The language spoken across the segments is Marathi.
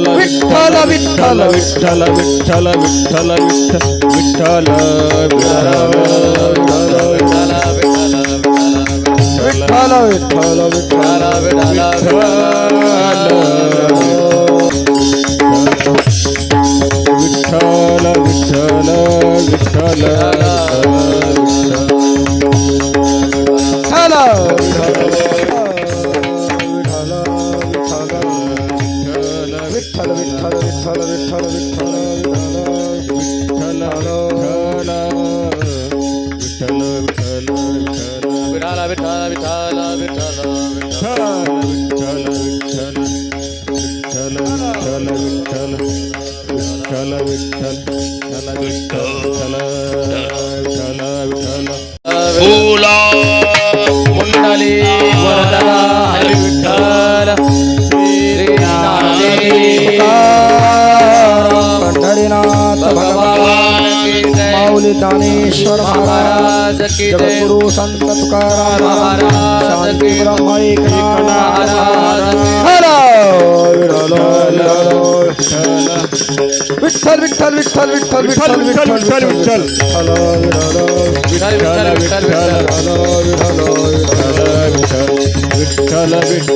विठ्ठल विठ्ठल विठ्ठल विठ्ठल विठ्ठल विठ्ठल फूला कुंडली वरदा हरी विठ्ठल श्री पंढरीनाथ भगवान की जय। माऊली दानेश्वर महाराज की जय। गुरु संत तुकाराम महाराज की ब्रह्म महाराज विठ्ठल विठ्ठल विठ्ठल विठ्ठल विठ्ठल विठ्ठल विठ्ठल विठ्ठल विठ्ठल विठ्ठल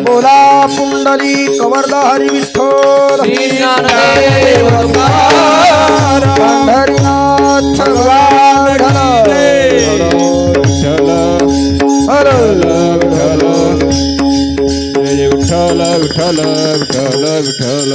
बोला पुंडली कवरदा हरी विठ्ठल पंढरीनाथ भगवान विठ्ठल विठ्ठल विठ्ठल विठ्ठल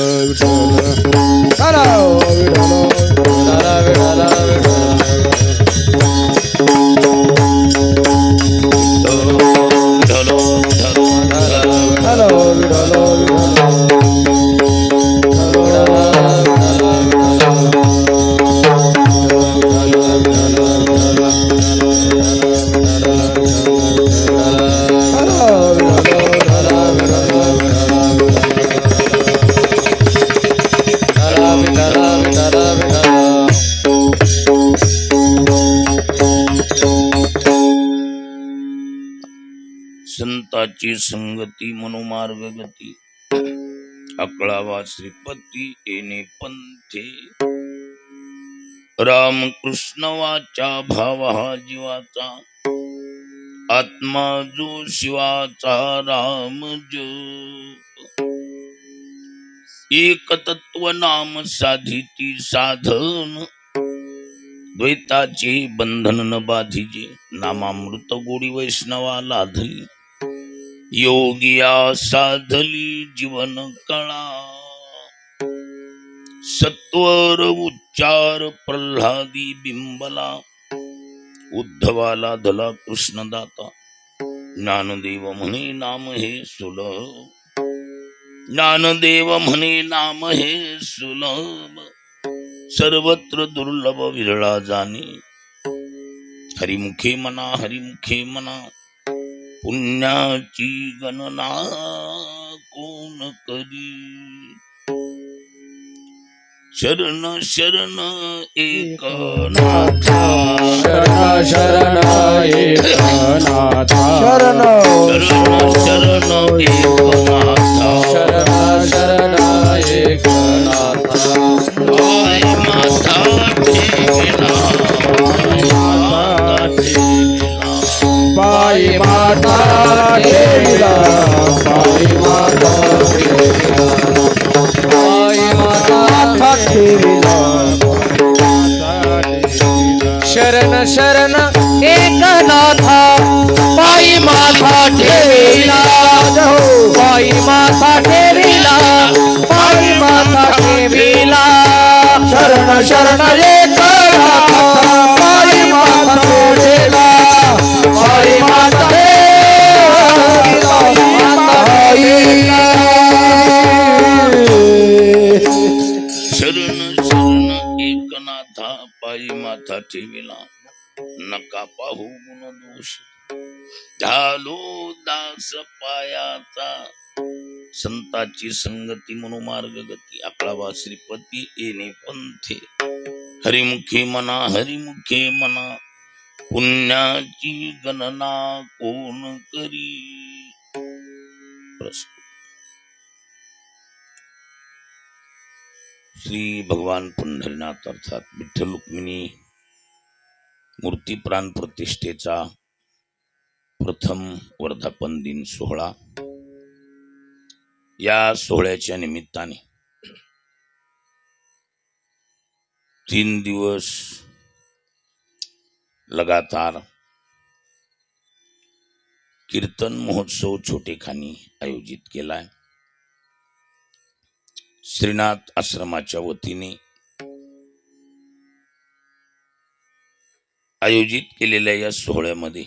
संताची संगती मनोमार्ग गती अकळावा श्रीपती येणे पंथे रामकृष्ण वाचा भाव हा जीवाचा आत्मा जो शिवाचा राम जप एक तत्व नाम साधिती साधन द्वैताचे बंधन न बाधिजे नामामृत गोडी वैष्णवा लाधली योगिया साधली जीवन कळा सत्वर उच्चार प्रल्हादी बिंबला उद्धवाला धला कृष्णदाता ज्ञानदेव म्हणे नाम हे सुलभ ज्ञानदेव म्हणे नाम हे सुलभ सर्वत्र दुर्लभ विरळा जाणे हरिमुखे मना हरिमुखे मना पुण्याची गणना कोण करी शरण शरण एकनाथा शरण एकनाथा शरण शरण एकनाथा शरण एकनाथा पाय माथा ठेविला पायी माता ठेविला पायी माता ठेविला शरण शरण एकनाथा पायी माथा ठेविला पायी माथा ठेविला पायी माथा ठेविला शरण शरण एकनाथा पायी माता ठेविला बाहू गुण दोष झालो दास पायाचा संताची संगती मनोमार्ग गती अकळावा श्रीपती येणे पंथे हरिमुखे मना पुण्याची गणना कोण करी. प्रस्तुत श्री भगवान पंढरीनाथ अर्थात विठ्ठल रुक्मिणी मूर्ती प्राण प्रतिष्ठेचा प्रथम वर्धापन दिन सोहळा. या सोहळ्याच्या निमित्ताने 3 दिवस लगातार कीर्तन महोत्सव छोटेखानी आयोजित केलाय. श्रीनाथ आश्रमाच्या वतीने आयोजित केलेल्या या सोहळ्यामध्ये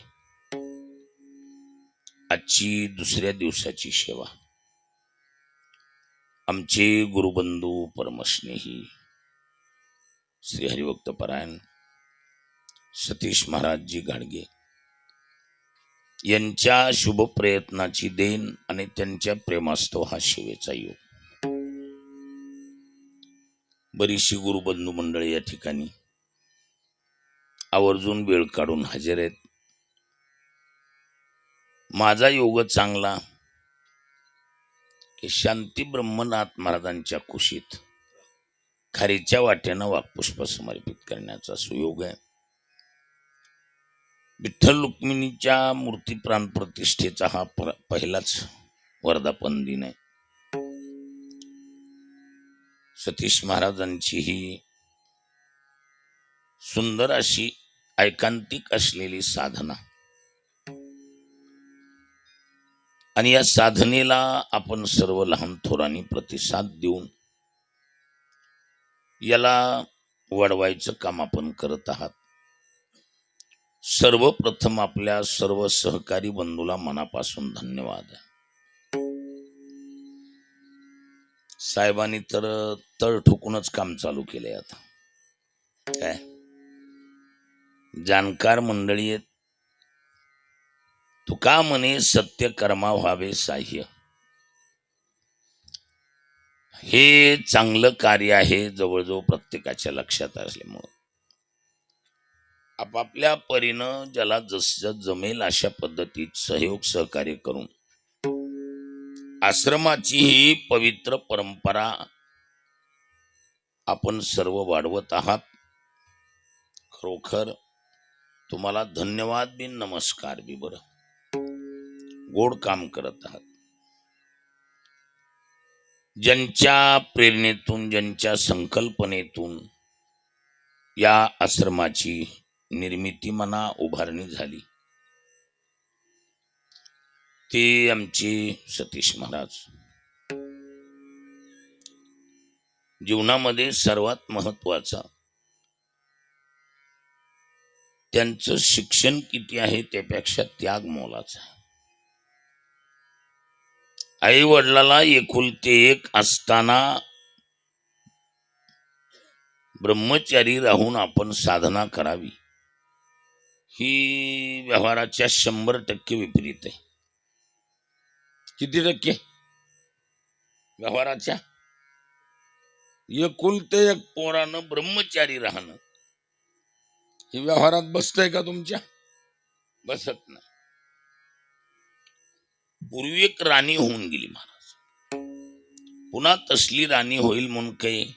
आजची दुसऱ्या दिवसाची सेवा आमचे गुरुबंधू परमस्नेही श्री हरिभक्त परायण सतीश महाराजजी गाडगे यांच्या शुभ प्रयत्नाची देण आणि त्यांच्या प्रेमास्तव हा सेवेचा योग. बरीचशी गुरुबंधू मंडळी या ठिकाणी आवर्जून वेळ काढून हजर आहेत. माझा योग चांगला की शांती ब्रह्मनाथ महाराजांच्या कुशीत खारीच्या वाट्यानं वाकपुष्प समर्पित करण्याचा सुयोग आहे. विठ्ठल रुक्मिणीच्या मूर्ती प्राण प्रतिष्ठेचा हा पहिलाच वर्धापन दिन आहे. सतीश महाराजांची ही सुंदर अशी ऐकांतिक असलेली साधना आणि या साधनेला आपण सर्व लहान थोरांनी प्रतिसाद देऊन याला वाढवायचं काम आपण करत आहात. सर्वप्रथम आपल्या सर्व सहकारी बंधूला मनापासून धन्यवाद. साहेबांनी तर तळ ठोकूनच काम चालू केलंय. आता काय जाणकार मंडळी आहेत. तुका म्हणे सत्य कर्मा व्हावे साह्य. हे चांगलं कार्य आहे जवळजवळ प्रत्येकाच्या लक्षात असल्यामुळं आपापल्या परीनं ज्याला जसं जमेल अशा पद्धतीत सहयोग सहकार्य करून आश्रमाची ही पवित्र परंपरा आपण सर्व वाढवत आहात. खरोखर तुम्हाला धन्यवाद बी नमस्कार बी. बरं गोड काम करत आहात. ज्यांच्या प्रेरणेतून ज्यांच्या संकल्पनेतून या आश्रमाची निर्मिती म्हणा उभारणी झाली ते आमचे सतीश महाराज. जीवनामध्ये सर्वात महत्वाचा त्यांचं शिक्षण किती आहे त्यापेक्षा त्याग मोलाचा. आई वडिलाला एकुलते एक असताना ब्रह्मचारी राहून आपण साधना करावी ही व्यवहाराच्या 100% विपरीत आहे. किती टक्के व्यवहाराच्या? एकुलते एक पोरानं ब्रह्मचारी राहणं हे व्यवहारात बसतंय का तुमच्या? बसत नाही. पूर्वी एक राणी होऊन गेली महाराज. पुन्हा तसली राणी होईल म्हणून काही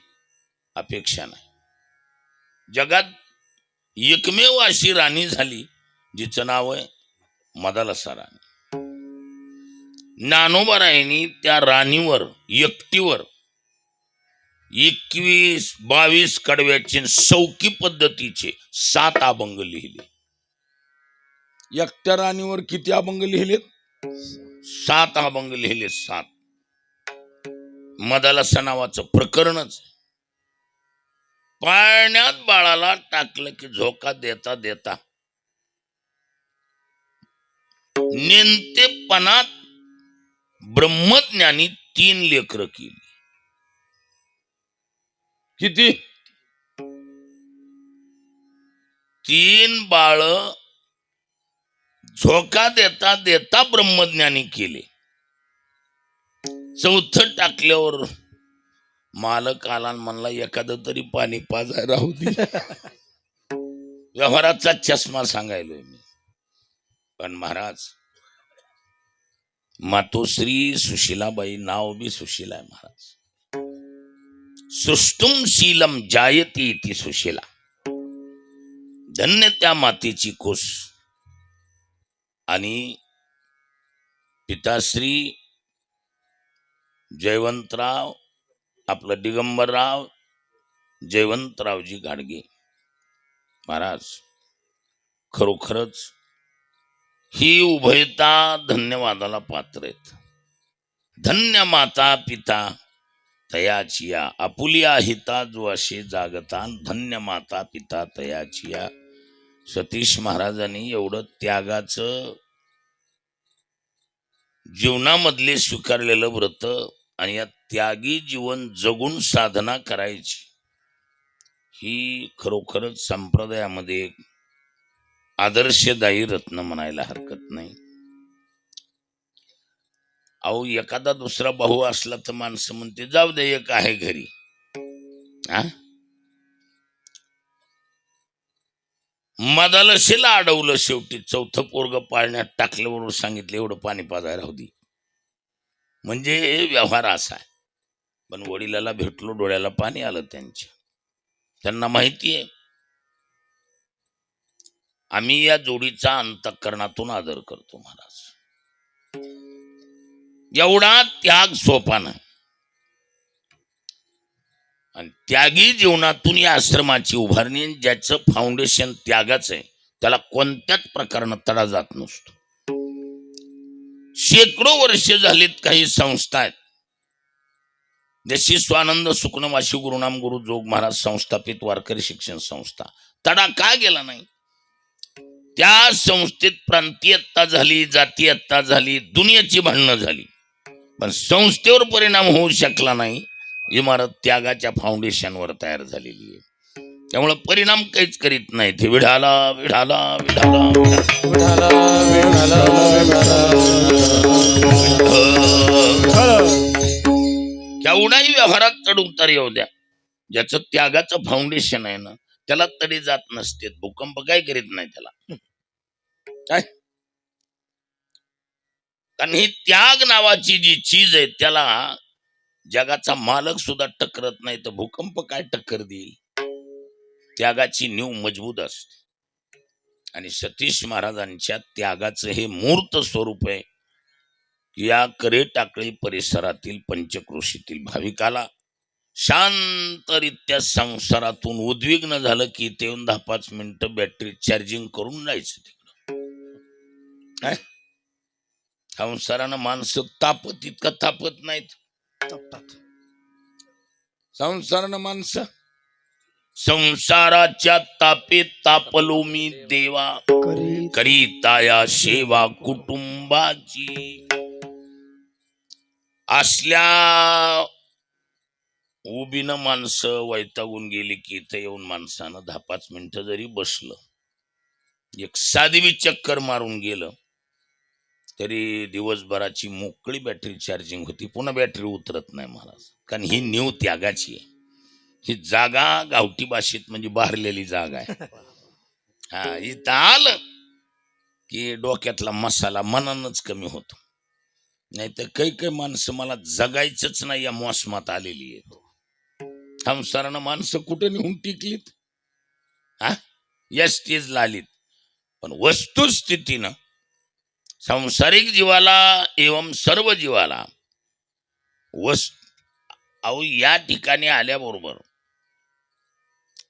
अपेक्षा नाही. जगात एकमेव अशी राणी झाली जिचं नाव आहे मदालसा राणी. ज्ञानोबा त्या राणीवर एकटीवर 21-22 कडव्याचे सौकी पद्धतीचे 7 अभंग लिहिले. एकट्या राणीवर किती अभंग लिहिलेत? 7 अभंग लिहिले. 7. मदालसा नावाचं प्रकरणच. पाण्यात बाळाला टाकलं की झोका देता देता नेमतेपणात ब्रह्मज्ञानी 3 लेकरं केली. किती? 3 बाळ झोका देता देता ब्रह्मज्ञानी केले. चौथं टाकल्यावर मालक आला आणि म्हणला एखादं तरी पाणी पाजाय राहू दे. व्यवहाराचा चष्मा सांगायलोय मी. पण महाराज मातोश्री सुशीलाबाई, नाव बी सुशीला आहे महाराज. सुष्टुम शीलम जायती इति सुशीला. धन्य त्या मातेची कुस. आणि पिताश्री जयवंतराव, आपलं दिगंबरराव जयवंतरावजी गाडगे महाराज, खरोखरच ही उभयता धन्यवादाला पात्र आहेत. धन्य माता पिता तयाचिया, आपुलिया हिता जो असे जागतान. धन्य माता पिता तयाचिया. सतीश महाराजांनी एवढं त्यागाचं जीवनामधले स्वीकारलेलं व्रत आणि या त्यागी जीवन जगून साधना करायची, ही खरोखरच संप्रदायामध्ये एक आदर्शदायी रत्न म्हणायला हरकत नाही. अहो एखादा दुसरा भाऊ असला तर माणसं म्हणते जाऊ दे एक आहे घरी. हा, मदाला शिला अडवलं. शेवटी चौथं पोरग पाळण्यात टाकल्यावर सांगितलं एवढं पाणी पाजाय राहू दे. म्हणजे व्यवहार असा आहे. पण वडिलाला भेटलो, डोळ्याला पाणी आलं त्यांच्या. त्यांना माहिती आहे आम्ही या जोडीचा अंतःकरणातून आदर करतो महाराज. एवढा त्याग सोपा नाही. आणि त्यागी जीवनातून या आश्रमाची उभारणी, ज्याचं फाउंडेशन त्यागाच आहे, त्याला कोणत्याच प्रकारानं तडा जात नसतो. शेकडो वर्ष झालीत काही संस्था आहेत, जशी स्वानंद सुखनवाशी गुरुनाम गुरु जोग महाराज संस्थापित वारकरी शिक्षण संस्था. तडा का गेला नाही? त्या संस्थेत प्रांतीयता झाली, जातीयता झाली, दुनियाची भांडणं झाली, पण संस्थेवर परिणाम होऊ शकला नाही. इमारत त्यागाच्या फाउंडेशनवर तयार झालेली आहे. त्यामुळे परिणाम काहीच करीत नाही. ते विढाला विढाला विढाला विठाला विठाला केवढाही व्यवहारात चढ उतार येऊ द्या, ज्याचं त्यागाचं फाउंडेशन आहे ना, त्याला तडे जात नसते. भूकंप काय करीत नाही त्याला. काय, कारण ही त्याग नावाची जी चीज आहे, त्याला जगाचा मालक सुद्धा टक्करत नाही, तर भूकंप काय टक्कर देईल. त्यागाची नीव मजबूत असते. आणि सतीश महाराजांच्या त्यागाचं हे मूर्त स्वरूप आहे. या करे टाकळी परिसरातील पंचक्रोशीतील भाविकाला शांतरित्या संसारातून उद्विग्न झालं की ते येऊन 10-5 मिनिटं बॅटरी चार्जिंग करून जायचं तिकडं. काय संसारानं माणसं तापत इतकं तापत नाहीत. संसारानं माणसं संसाराच्या तापेत तापलो मी देवा, करीताया सेवा कुटुंबाची. असल्या उभीनं माणसं वैतागून गेली की इथं येऊन माणसानं 10-5 मिनिटं जरी बसलं, एक साधी चक्कर मारून गेलं, तरी दिवसभराची मोकळी बॅटरी चार्जिंग होती. पुन्हा बॅटरी उतरत नाही महाराज. कारण ही नीव त्यागाची आहे. ही जागा गावठी भाषेत म्हणजे बारलेली जागा आहे. हा, इथं आलं की डोक्यातला मसाला मनानच कमी होतो. नाही तर काही माणसं मला जगायचंच नाही या मोसमात आलेली आहेत. संसारानं माणसं कुठे नेऊन टिकलीत, हा, या स्टेजला आलीत. पण वस्तुस्थितीनं सांसारिक जीवाला एवं सर्व जीवाला अहो या ठिकाणी आल्याबरोबर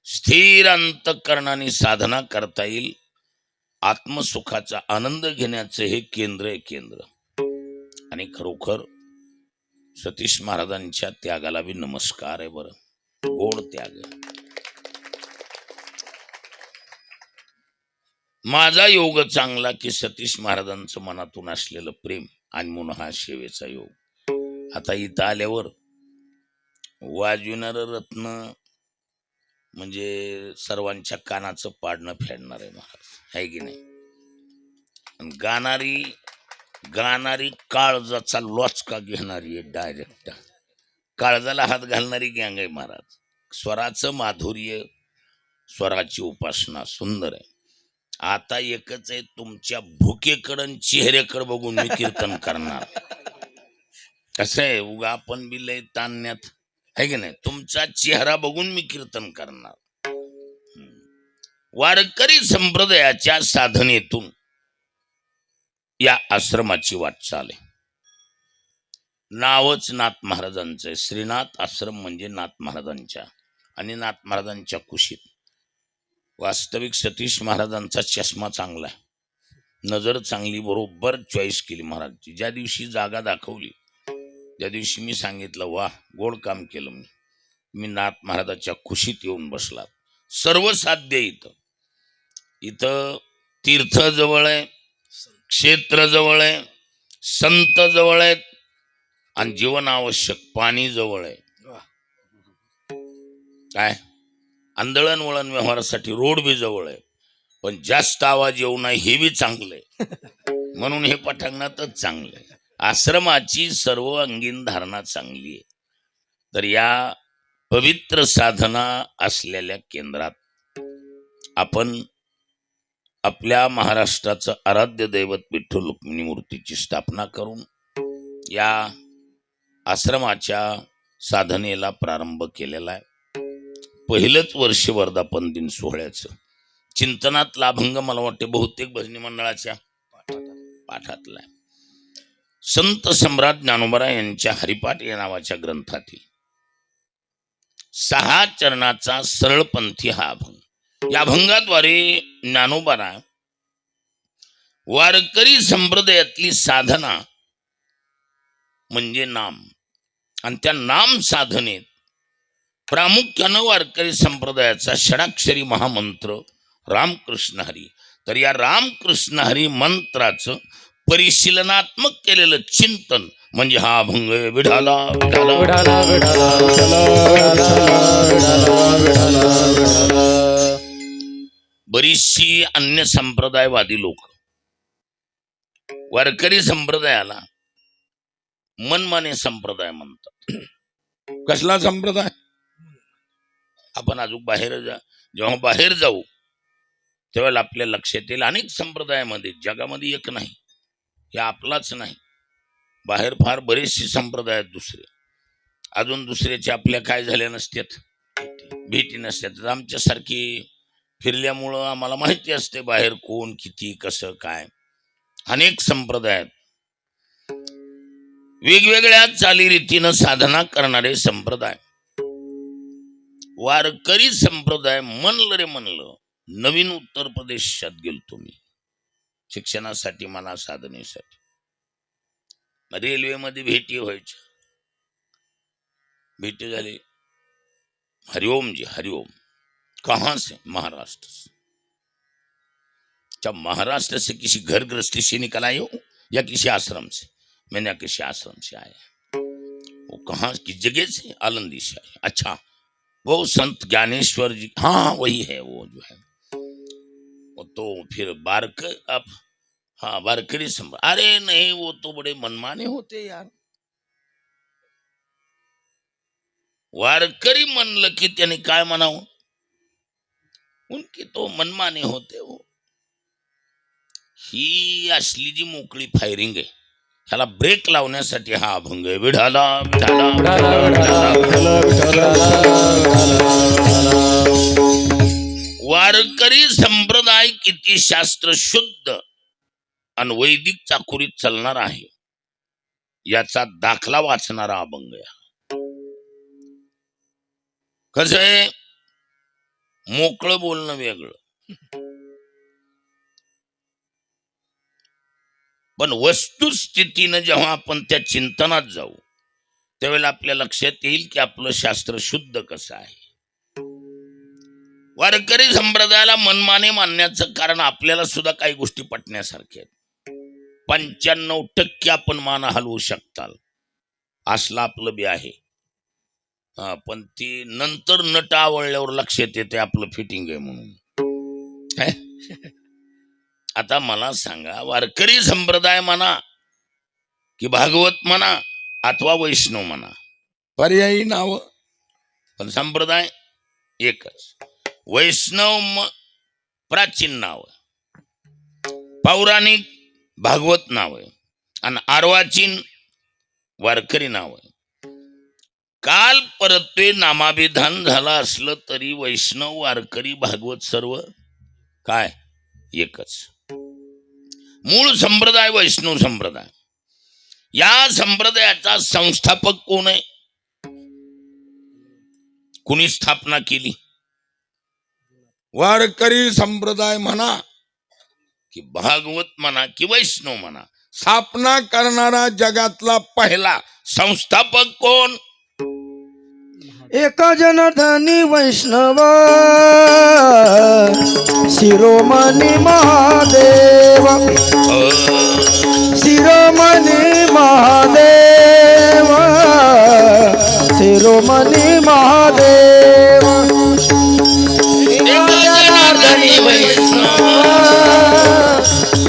स्थिर अंतःकरणाने साधना करता येईल. आत्मसुखाचा आनंद घेण्याचं हे केंद्र आहे, केंद्र. आणि खरोखर सतीश महाराजांच्या त्यागाला बी नमस्कार आहे. बरं, गोड त्याग. माझा योग चांगला की सतीश महाराजांचं मनातून असलेलं प्रेम आणि म्हणून हा सेवेचा योग. आता इथं आल्यावर वाजविणार रत्न म्हणजे सर्वांच्या कानाचं पाडणं फेडणार आहे महाराज, आहे की नाही. आणि गाणारी काळजाचा लोचका घेणारी आहे डायरेक्ट. काळजाला हात घालणारी गँग आहे महाराज. स्वराचं माधुर्य, स्वराची उपासना सुंदर आहे. आता एकच आहे, तुमच्या भुकेकडं आणि चेहऱ्याकडे बघून मी कीर्तन करणार. कसं आहे, उगा आपण बी लय ताणण्यात आहे की नाही. तुमचा चेहरा बघून मी कीर्तन करणार. वारकरी संप्रदायाच्या साधनेतून या आश्रमाची वाटचाल आहे. नावच नाथ महाराजांचं आहे. श्रीनाथ आश्रम म्हणजे नाथ महाराजांच्या आणि नाथ महाराजांच्या कुशीत. वास्तविक सतीश महाराजांचा चष्मा चांगला आहे, नजर चांगली, बरोबर चॉईस केली महाराजची. ज्या दिवशी जागा दाखवली त्या दिवशी मी सांगितलं, वा गोड काम केलं. मी नाथ महाराजाच्या कुशीत येऊन बसला. सर्व साध्य इथं तीर्थ जवळ आहे, क्षेत्र जवळ आहे, संत जवळ आहेत आणि जीवन आवश्यक पाणी जवळ आहे. काय आंदळण वळण व्यवहारासाठी रोड बी जवळ आहे. पण जास्त आवाज येऊ नये हे बी चांगलं आहे, म्हणून हे पटांगणातच चांगलं आहे. आश्रमाची सर्व अंगीन धारणा चांगली आहे. तर या पवित्र साधना असलेल्या केंद्रात आपण आपल्या महाराष्ट्राचं आराध्य दैवत विठ्ठल रुक्मिणी मूर्तीची स्थापना करून या आश्रमाच्या साधनेला प्रारंभ केलेला आहे. पहिलंच वर्ष वर्धापन दिन सोहळ्याचं चिंतनातला अभंग मला वाटते बहुतेक भजनी मंडळाच्या पाठातला आहे. संत सम्राट ज्ञानोबा यांच्या हरिपाठ या नावाच्या ग्रंथातील 6 चरणाचा सरळपंथी हा अभंग. या अभंगाद्वारे ज्ञानोबा वारकरी संप्रदायातली साधना म्हणजे नाम आणि त्या नाम साधनेत प्रामुख्यानं वारकरी संप्रदायाचा षडाक्षरी महामंत्र रामकृष्ण हरी. तर या रामकृष्ण हरी मंत्राचं परिशीलनात्मक केलेलं चिंतन म्हणजे हा अभंग. विठाला विठाला विठाला विठाला. बरीचशी अन्य संप्रदायवादी लोक वारकरी संप्रदायाला मनमाने संप्रदाय म्हणतात. कसला संप्रदाय? आपण अजून जेव्हा बाहेर जाऊ तेव्हा आपल्या लक्षात येईल अनेक संप्रदायामध्ये, जगामध्ये एक नाही, हे आपलाच नाही, बाहेर फार बरेचसे संप्रदाय आहेत दुसरे. अजून दुसऱ्याचे आपल्या काय झाल्या नसतात, भेटी नसतात. आमच्यासारखी फिरल्यामुळं आम्हाला माहिती असते बाहेर कोण किती कसं काय. अनेक संप्रदाय आहेत, वेगवेगळ्या चालीरीतीनं साधना करणारे संप्रदाय. वारकरी संप्रदाय म्हणलं रे म्हणलं, नवीन उत्तर प्रदेशात गेलतो मी शिक्षणासाठी म्हणा साधनेसाठी. रेल्वेमध्ये भेटी व्हायच्या, भेटी झाली. हरिओम जी हरिओम. कहाँ से? महाराष्ट्र से. क्या महाराष्ट्र से किसी घर गृहस्थी से निकल आए हो या किसी आश्रम से? मैंने किसी आश्रम से आया. वो कहाँ किस जगह से? आलंदी से आए. अच्छा, वो संत ज्ञानेश्वर जी? हाँ वही है, वो जो है वो. तो फिर अब हाँ वारकरी संप्रदाय. अरे नहीं, वो तो बड़े मनमाने होते यार. वारकरी म्हणलं की त्याने काय म्हणावं, उनकी तो मनमाने होते हो. ही असली जी मोकळी फायरिंग आहे, ह्याला ब्रेक लावण्यासाठी हा अभंग आहे. विठाला विठाला वारकरी संप्रदाय किती शास्त्र शुद्ध आणि वैदिक चाकुरीत चालणार आहे याचा दाखला वाचणारा अभंग आहे. कसं आहे, मोकळं बोलणं वेगळं, पण वस्तुस्थितीनं जेव्हा आपण त्या चिंतनात जाऊ त्यावेळेला आपल्या लक्षात येईल की आपलं शास्त्र शुद्ध कसं आहे. वारकरी संप्रदायाला मनमाने मानण्याचं कारण आपल्याला सुद्धा काही गोष्टी पटण्यासारख्या आहेत. 95% आपण मान हलवू शकताल असलं आपलं बी आहे. पण ती नंतर नट आवडल्यावर लक्षात येते आपलं फिटिंग आहे म्हणून. आता मला सांगा, वारकरी संप्रदाय म्हणा की भागवत म्हणा अथवा वैष्णव म्हणा, पर्यायी नाव पण संप्रदाय एकच. वैष्णव प्राचीन नाव, पौराणिक भागवत नाव आहे आणि अर्वाचीन वारकरी नाव आहे. काल परत्वे नामाभिधान झाला असलं तरी वैष्णव वारकरी भागवत सर्व काय एकच. मूळ संप्रदाय वैष्णव संप्रदाय. या संप्रदायाचा संस्थापक कोण आहे, कुणी स्थापना केली? वारकरी संप्रदाय म्हणा की भागवत म्हणा की वैष्णव म्हणा, स्थापना करणारा जगातला पहिला संस्थापक कोण? एका जनार्दनी वैष्णव शिरोमणी महादेव, शिरोमणी महादेव, शिरोमणी महादेव. जनार्दनी वैष्णव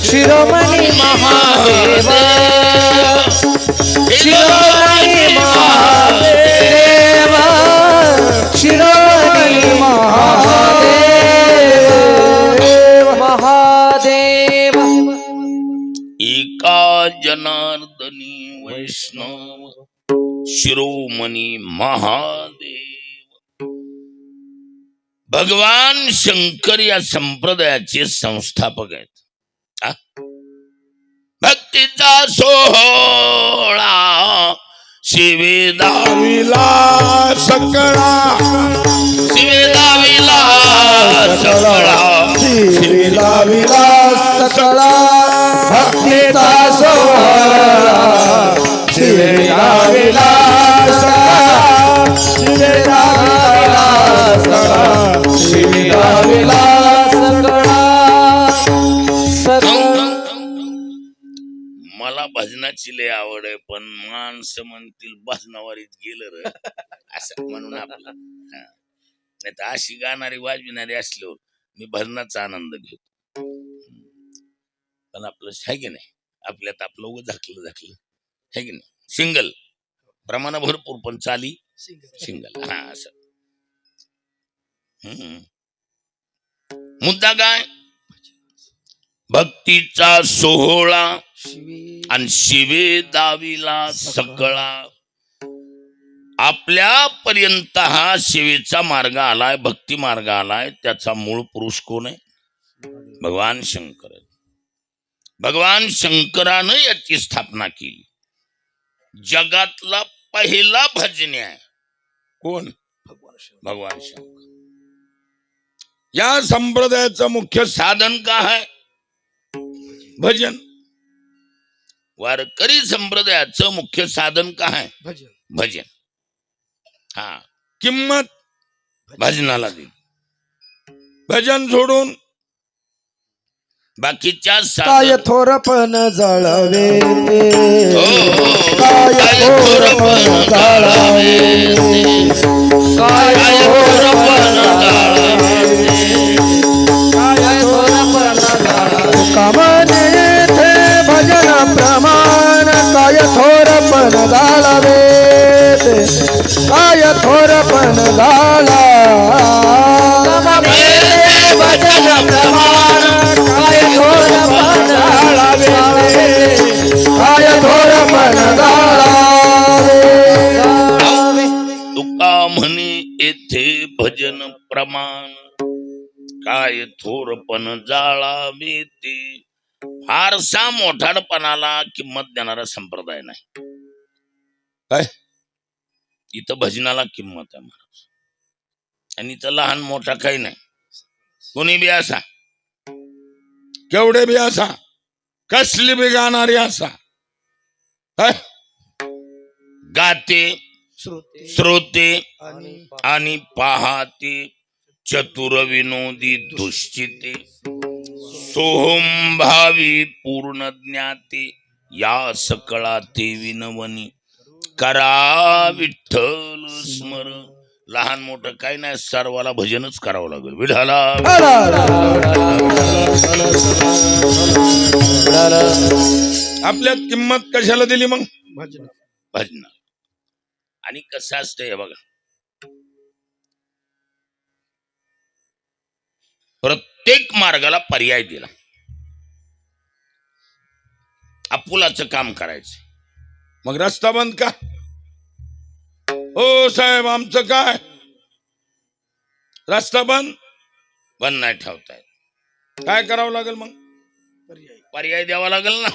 शिरोमणी महादेव, शिरोमणी महादेव, शिरोमणी महादेव, महादेव. एका जनार्दनी वैष्णव शिरोमणी महादेव. भगवान शंकर या संप्रदायाचे संस्थापक आहेत. भक्तीचा सोहळा शिवेदाविला सकळा, शिवेदाविला सकळा, शिवेदाविला सकळा. भक्तीचा सोहळा शिवेदाविला सकळा, शिवेदाविला सकळा, शिवेदाविला सकळा. मला भजनाची लय आवड आहे, पण माणसं म्हणतील भजनावारीत गेलं र असं म्हणून आपलं नाही तर अशी गाणारी वाजविणारी असल्यावर मी भजनाचा आनंद घेतो. पण आपलं आहे की नाही, आपल्यात आपलं उगं झाकलं झाकलं आहे की नाही. सिंगल प्रमाण भरपूर पण चाली सिंगल. हा असं मुद्दा काय, भक्तीचा सोहळा आणि शिवे दाविला सकळा. आपल्यापर्यंत हा शिवेचा मार्ग आलाय, भक्ती मार्ग आलाय. त्याचा मूळ पुरुष कोण आहे? भगवान शंकर. भगवान शंकरानं याची स्थापना केली. जगातला पहिला भजनी आहे कोण? भगवान शंकर. या संप्रदायाचं मुख्य साधन काय आहे? भजन. वारकरी संप्रदायाचं मुख्य साधन काय आहे? भजन. भजन. हा, किंमत भजनाला दिली. भजन सोडून बाकीच्या काय थोरपण जाळावे, काय थोरपण जाळावे, काय थोरपण जाळावे, काय थोरपण जाळावे. कामने येथे भजन प्रमाण, काय थोरपण जाळावे, काय थोरपण जाळावे. भजन प्रमाण, काय थोरपण जाळावे, काय थोरपण जाळावे. तुका म्हणे येथे भजन प्रमाण, काय थोरपण जाळावे ते. फारसा मोठाडपणाला किंमत देणारा संप्रदाय नाही. काय इथं भजनाला किंमत आहे महाराज. आणि इथं लहान मोठा काही नाही. कोणी बी असा, केवढे बी असा, कसली बी गाणारी असा, गाते, श्रोते आणि पाहते, चतुर विनोदी दुश्चिते, सोहम भावी पूर्ण ज्ञाते, या सकळा ते विनवनी, करा विठ्ठल स्मरण, लहान मोठं काही नाही, सर्वाला भजनच करावं लागेल. विठाला आपल्यात किंमत कशाला दिली मग? भजन. आणि कसं असतं हे बघा, प्रत्येक मार्गाला पर्याय दिला. आपुलाचं काम करायचं, मग रस्ता बंद का? हो साहेब, आमचं काय रस्ता बंद नाही ठेवता येत. काय करावं लागेल मग? पर्याय द्यावा लागेल ना.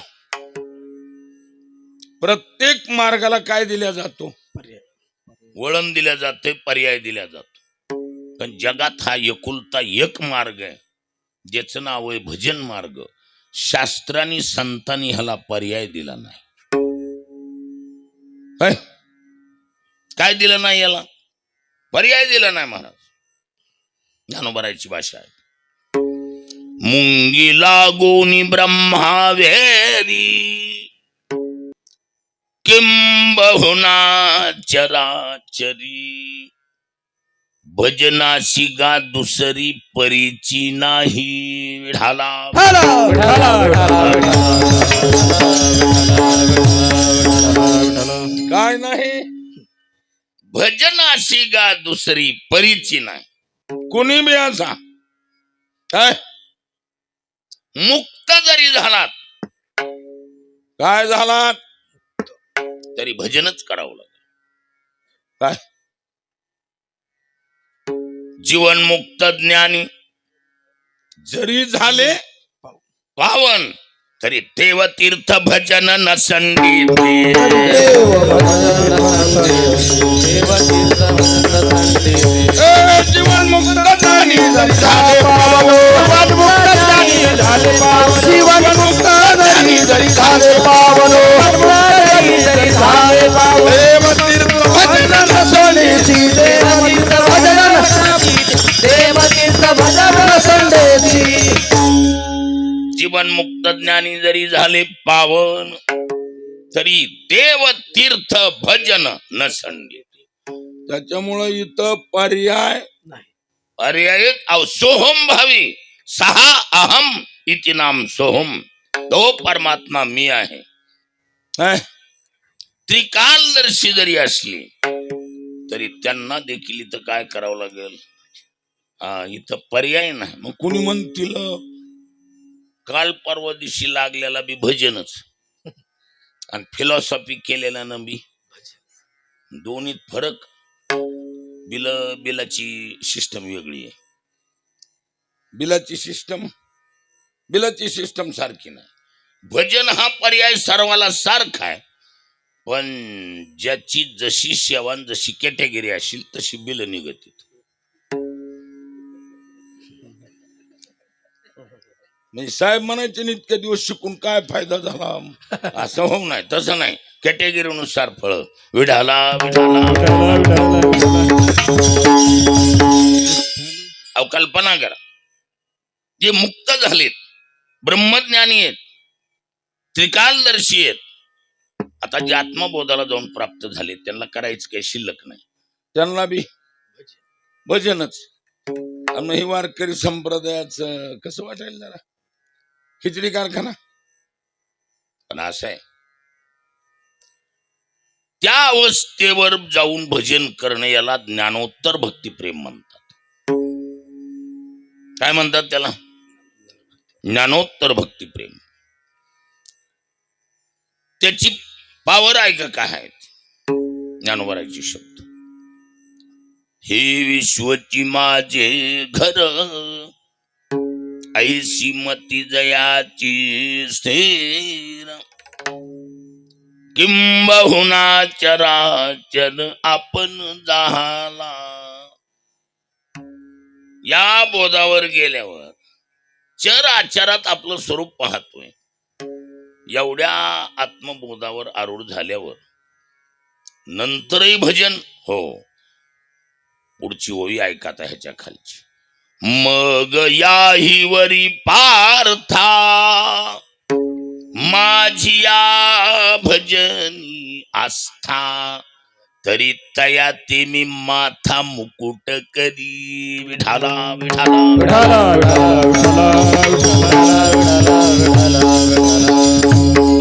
प्रत्येक मार्गाला काय दिला जातो? वळण दिल्या जाते, पर्याय दिला जातो. पण जगात हा एकुलता एक मार्ग आहे, ज्याचं नाव आहे भजन मार्ग. शास्त्रांनी संतांनी ह्याला पर्याय दिला नाही. है? काय दिलं नाही याला? पर्याय दिला नाही महाराज. ज्ञानोबराची भाषा आहे. मुंगी लागोनी ब्रह्मा वेरी, किंबहुना चराचरी, भजनाशी गा दुसरी परीची नाही. विठाला काय नाही? भजनाशी गा दुसरी परीची नाही. कोणी बी असा काय मुक्त जरी झालात काय झाला? तरी भजनच करावं लागेल. काय जीवन मुक्त ज्ञानी जरी झाले पावन, तरी देव तीर्थ भजन नसंडी. जीवन मुक्त ज्ञानी जरी झाले पावन, जीवन मुक्त ज्ञानी जरी झाले पावन, देव तीर्थ भजन नसंडेची, जीवन मुक्त ज्ञानी जरी झाले पावन, तरी देव तीर्थ भजन नसंडी. त्याच्यामुळे इथं पर्याय पर्याय सोहम भावी सहा अहम इति नाम सोहम. तो परमात्मा मी आहे. है? त्रिकालदर्शी जरी असली तरी त्यांना देखील इथं काय करावं लागेल? इथं पर्याय नाही. मग कुणी म्हणतील काल परवा दिवशी लागलेला बी भजनच आणि फिलॉसॉफी केलेला बी दोन्हीत फरक. बिलाची सिस्टम वेगळी आहे. बिलाची सिस्टम सारखी नाही. भजन हा पर्याय सर्वाला सारखा आहे, पण ज्याची जशी सेवा जशी कॅटेगरी असेल तशी बिल निघतील. म्हणजे साहेब म्हणायचे ना, इतक्या दिवस शिकून काय फायदा झाला? असं होऊ नाही, तसं नाही. कॅटेगरीनुसार फळ. विढाला विढाला कल्पना करा, जे मुक्त झालेत, ब्रह्मज्ञानी आहेत, त्रिकालदर्शी आहेत, आता जे आत्मबोधाला जाऊन प्राप्त झाले त्यांना करायचं काही शिल्लक नाही. त्यांना बी भजनच. आणि ही वारकरी संप्रदायाचं कसं वाटायला जरा खिचडी कारखाना. पण असं आहे, त्या अवस्थेवर जाऊन भजन करणं याला ज्ञानोत्तर भक्तिप्रेम म्हणतात. काय म्हणतात त्याला? ज्ञानोत्तर भक्तिप्रेम. त्याची पावर आहे का? काय आहे? ज्ञानोबराचे शब्द, हे विश्वची माझे घर, ऐसी मती जयाची स्थिर, किंबहुना चराचर आपण झाला. या बोधावर गेल्यावर चर आचारात आपलं स्वरूप पाहतोय. एवढ्या आत्मबोधावर आरूढ झाल्यावर नंतरही भजन. हो, पुढची ओळी ऐका आता ह्याच्या खालची. मग याही वरी पार्था, माझी या भजनी आस्था, तरी तया ते मी माथा मुकुट करी विठाला विठाला विठाला विठाला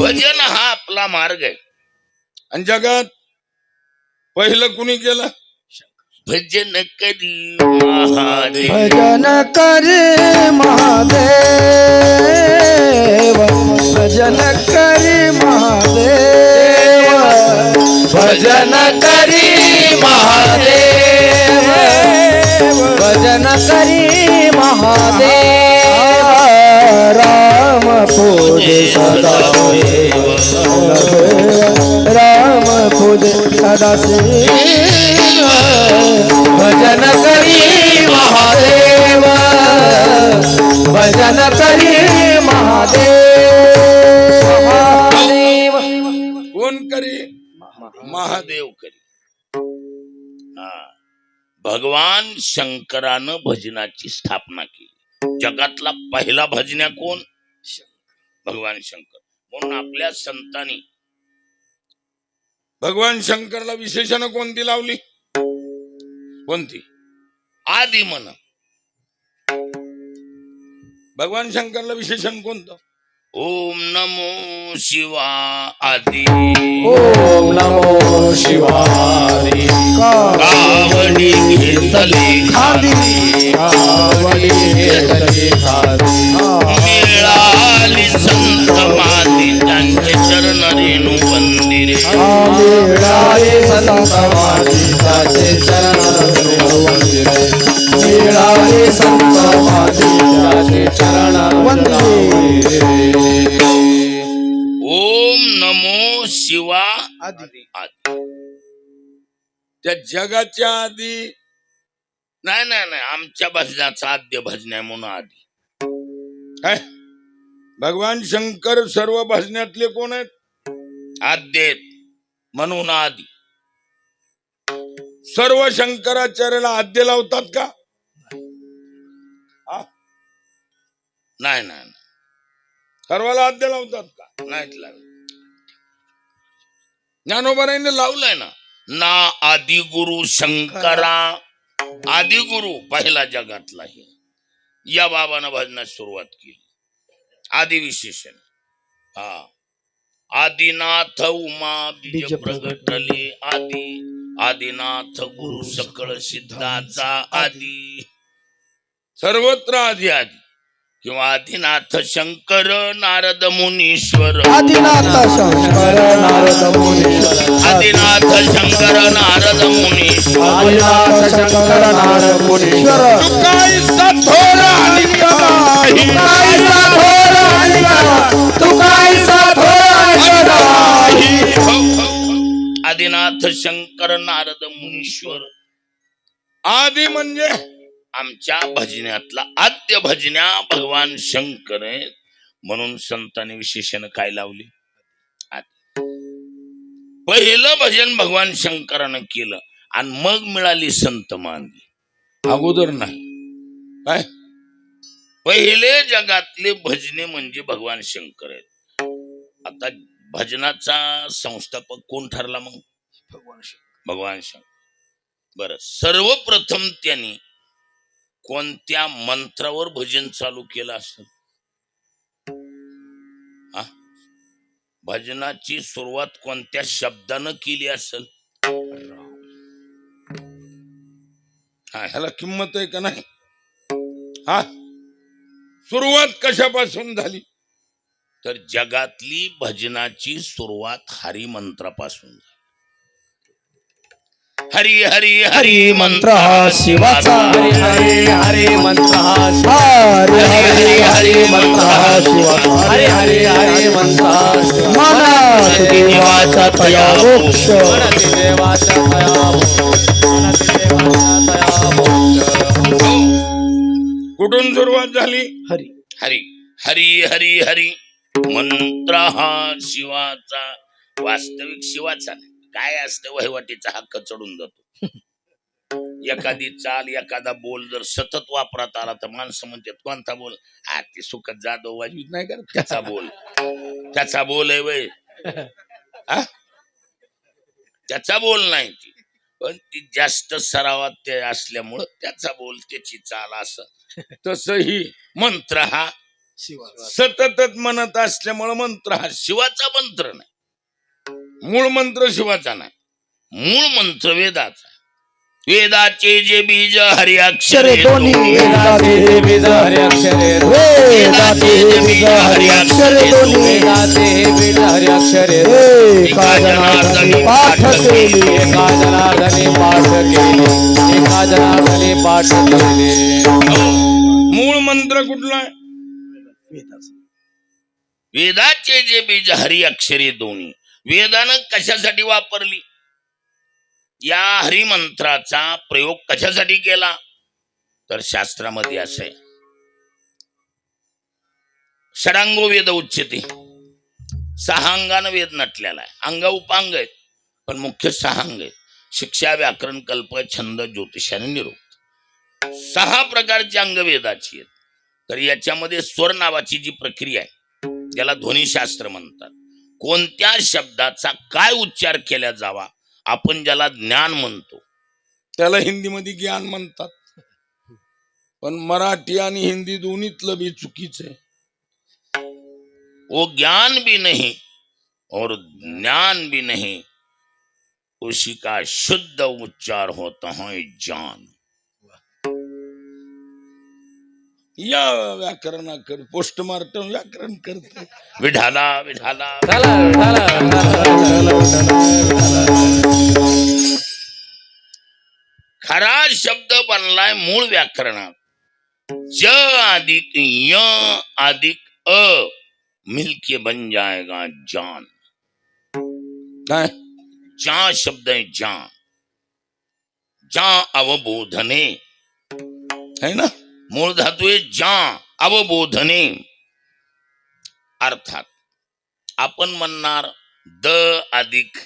भजन हा आपला मार्ग आहे. आणि जगात पहिलं कुणी केलं? भजन करी महादेव भजन करे महादेव भजन करे महादेव भजन करी महादेव भजन करी महादेव राम पूजे सदा राम पूजे सदा भजन करी महादेव भजन करी महादेव कोण करी? महादेव करी. हा. भगवान शंकरानं भजनाची स्थापना केली. जगातला पहिला भजन्या कोण? भगवान शंकर. म्हणून आपल्या संतांनी भगवान शंकरला विशेषण कोणती लावली? कोणती? आदी म्हण. भगवान शंकरला विशेषण कोणतं? ओम नमो शिवा आदी ओम नमो शिवाय कावडी घेतली खादी कावडी घेतली खादी मिळाली संत माती त्यांचे चरण रेणू मंदिरे मिळाले संत माझे चरण वंदिरे मिळाले संत माझे चरण वंदिरे ओम नमो शिवा आदी त्या जगाच्या आधी नाही नाही नाही आमच्या भजनाचा आद्य भजन आहे म्हणून आधी. काय? भगवान शंकर सर्व भजनातले कोण आहेत? आद्य म्हणून आधी. सर्व शंकराचार्याला आद्य लावतात का? हा? नाही नाही सर्वाला आद्य लावतात का? नाहीत लागत. ज्ञानोबाराईने लावलंय ना ना आदि गुरु शंकरा आदि गुरु पहिला जगातला हे या बाबानं भजनास सुरुवात केली. आदि विशेषण. हा आदिनाथ उमा बीज प्रगटले आदि आदिनाथ गुरु सकळ सिद्धाचा आदि सर्वत्र आदि आदि किंवा आदिनाथ शंकर नारद मुनीश्वर आदिनाथ शंकर नारद मुनीश्वर आदिनाथ शंकर नारद मुनीश्वर आदिनाथ शंकर नारद मुनीश्वर तुकाईचा थोरा लिंग नाही. तुकाईचा थोरा लिंग तुकाईचा थोरा लिंग नाही. आदिनाथ शंकर नारद मुनीश्वर आदी म्हणजे आमच्या भजन्यातला आद्य भजन्या भगवान शंकर आहेत. म्हणून संतांनी विशेषण काय लावले? पहिलं भजन भगवान शंकरानं केलं आणि मग मिळाली संत मानली. अगोदर नाही. काय? पहिले जगातले भजने म्हणजे भगवान शंकर आहेत. आता भजनाचा संस्थापक कोण ठरला मग? भगवान शंकर. बर सर्वप्रथम त्यांनी कोणत्या मंत्रावर भजन चालू केलं असेल? भजनाची सुरुवात कोणत्या शब्दानं केली असेल? ह्याला किंमत आहे का नाही? हा सुरुवात कशापासून झाली? तर जगातली भजनाची सुरुवात हरी मंत्रापासून झाली. हरी हरी हरी मंत्र हा शिवाचा हरी हरी हरी मंत्र हा हरी हरी हरी मंत्र हा शिवाचा हरी हरी हरी मंत्र हा मनात देवाचा तया मोक्ष मनात देवाचा तया मोक्ष. कुठून सुरुवात झाली? हरी हरी हरी हरी हरी मंत्र हा शिवाचा. वास्तविक शिवाचा नाही. काय असतं वहिवाटीचा हक्क चढून जातो. एखादी चाल एखादा बोल जर सतत वापरात आला तर माणसं म्हणतात कोणता बोल? हा ते सुखत जाधव वाजवीत नाही करत त्याचा बोल. त्याचा बोल आहे वय. त्याचा बोल नाही ती, पण ती जास्त सरावात ते असल्यामुळं त्याचा बोल त्याची चाल असं. तसही मंत्र हा सततच म्हणत असल्यामुळे मंत्र हा शिवाचा मंत्र नाही, मूळ मंत्र शिवाचा नाही. मूळ मंत्र वेदाचा. वेदाचे जे बीज हरि अक्षरे अक्षरे दोन्ही वेदाचे हे बीज हरी अक्षरे वेदाचे हे बीज हरी अक्षरे दोन्ही वेदाचे हे बीज हरी अक्षरे एका जनार्दनी पाठ केली एका जनार्दनी पाठ केले एका जनार्दनी पाठ केले. मूळ मंत्र कुठला आहे? वेदाचे जे बीज हरी अक्षरे दोन्ही. वेदानं कशासाठी वापरली? या हरिमंत्राचा प्रयोग कशासाठी केला? तर शास्त्रामध्ये असे षडांगो वेद उच्यते, 6 अंगानं वेद नटलेला आहे. अंग उपांग आहेत, पण मुख्य 6 अंग आहेत. शिक्षा, व्याकरण, कल्प, छंद, ज्योतिष आणि निरोध. 6 प्रकारची अंग वेदाची आहेत. तर याच्यामध्ये स्वर नावाची जी प्रक्रिया आहे, ज्याला ध्वनिशास्त्र म्हणतात. कोणत्या शब्दाचा काय उच्चार केला जावा, आपण ज्याला ज्ञान म्हणतो, त्याला हिंदीमध्ये ज्ञान म्हणतात, पण मराठी आणि हिंदी दोन्हीतलं बी चुकीच आहे. वो ज्ञान भी नहीं और ज्ञान भी नहीं, उसी का शुद्ध उच्चार होता है जान. या व्याकरणाकडे पोस्टमार्टम व्याकरण करते. विढाला विढाला झाला खरा शब्द बनलाय मूळ व्याकरणात. ज अधिक य अधिक अ मिलके बन जाएगा जान. काय जा शब्द आहे जा. जा अवबोधने है ना? मूळ धातू आहे जा अवबोधने. अर्थात आपण म्हणणार द अधिक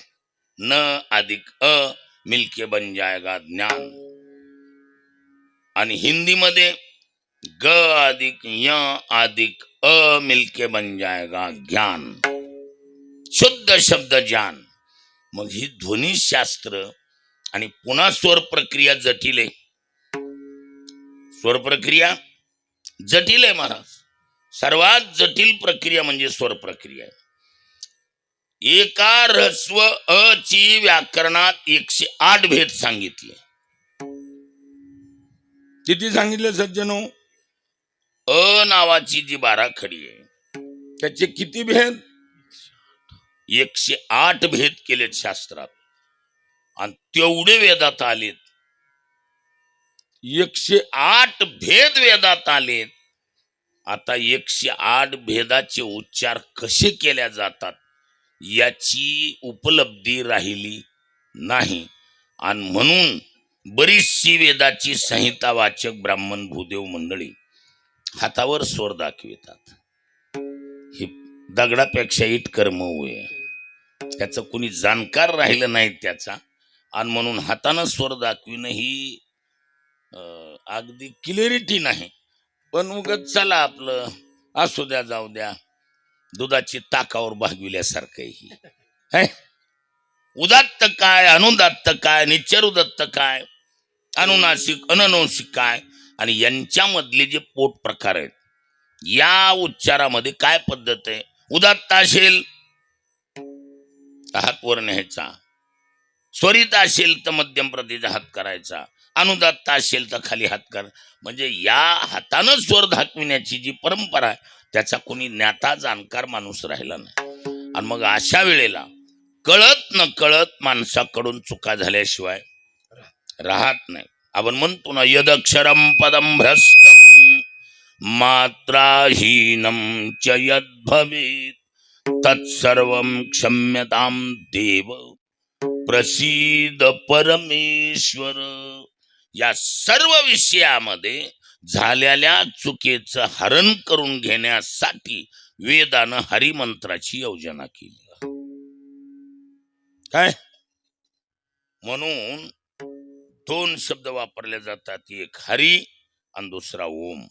न अधिक अ मिलके बन जाएगा ज्ञान. आणि हिंदीमध्ये ग अधिक य अधिक अ मिलके बन जाएगा ज्ञान. शुद्ध शब्द ज्ञान. मग ही ध्वनिशास्त्र आणि पुन्हा स्वर प्रक्रिया जटिल आहे. स्वर प्रक्रिया जटिल आहे महाराज. सर्वात जटिल प्रक्रिया म्हणजे स्वर प्रक्रिया आहे. एका ऱ्हस्व अ ची व्याकरणात 108 भेद सांगितले. किती सांगितले सज्जनो? अ नावाची जी 12 खडी आहे, त्याचे किती भेद? 108 भेद केलेत शास्त्रात, आणि तेवढे वेदात आलेत. 108 भेद वेदात आलेत. आता 108 भेदाचे उच्चार कसे केल्या जातात याची उपलब्धी राहिली नाही. आणि म्हणून बरीचशी वेदाची संहिता वाचक ब्राह्मण भूदेव मंडळी हातावर स्वर दाखवितात. हे दगडापेक्षा इट कर्म होय. त्याचं कुणी जाणकार राहिलं नाही त्याचा, आणि म्हणून हातानं स्वर दाखविणं ही अगदी क्लिअरिटी नाही. पण उगत चला आपलं असू द्या जाऊ द्या, दुधाची ताकावर भागविल्यासारखं ही. उदात्त काय, अनुदात्त काय, निश्चरुदत्त काय, अनुनासिक अननुनासिक काय, आणि यांच्यामधले जे पोट प्रकार आहेत, या उच्चारामध्ये काय पद्धत आहे. उदात्त असेल तर हात वर न्यायचा, स्वरित असेल तर मध्यम प्रतीचा हात करायचा, अनुदात्त असेल तर खाली हात कर. म्हणजे या हातानं स्वर दाखविण्याची जी परंपरा आहे त्याचा कोणी ज्ञाता जाणकार माणूस राहिला नाही. आणि मग अशा वेळेला कळत न कळत माणसाकडून चुका झाल्याशिवाय राहत नाही. आपण म्हणतो ना, यदक्षरम पदम भ्रष्टम मात्राहीनम च यद भवेत तत्सर्वं क्षम्यतां देव प्रसीद परमेश्वर. या सर्व विषयामध्ये झालेल्या चुकीचं हरण करून घेण्यासाठी वेदानं हरिमंत्राची योजना केली. काय म्हणून 2 शब्द वापरले जातात, एक हरी आणि दुसरा ओम.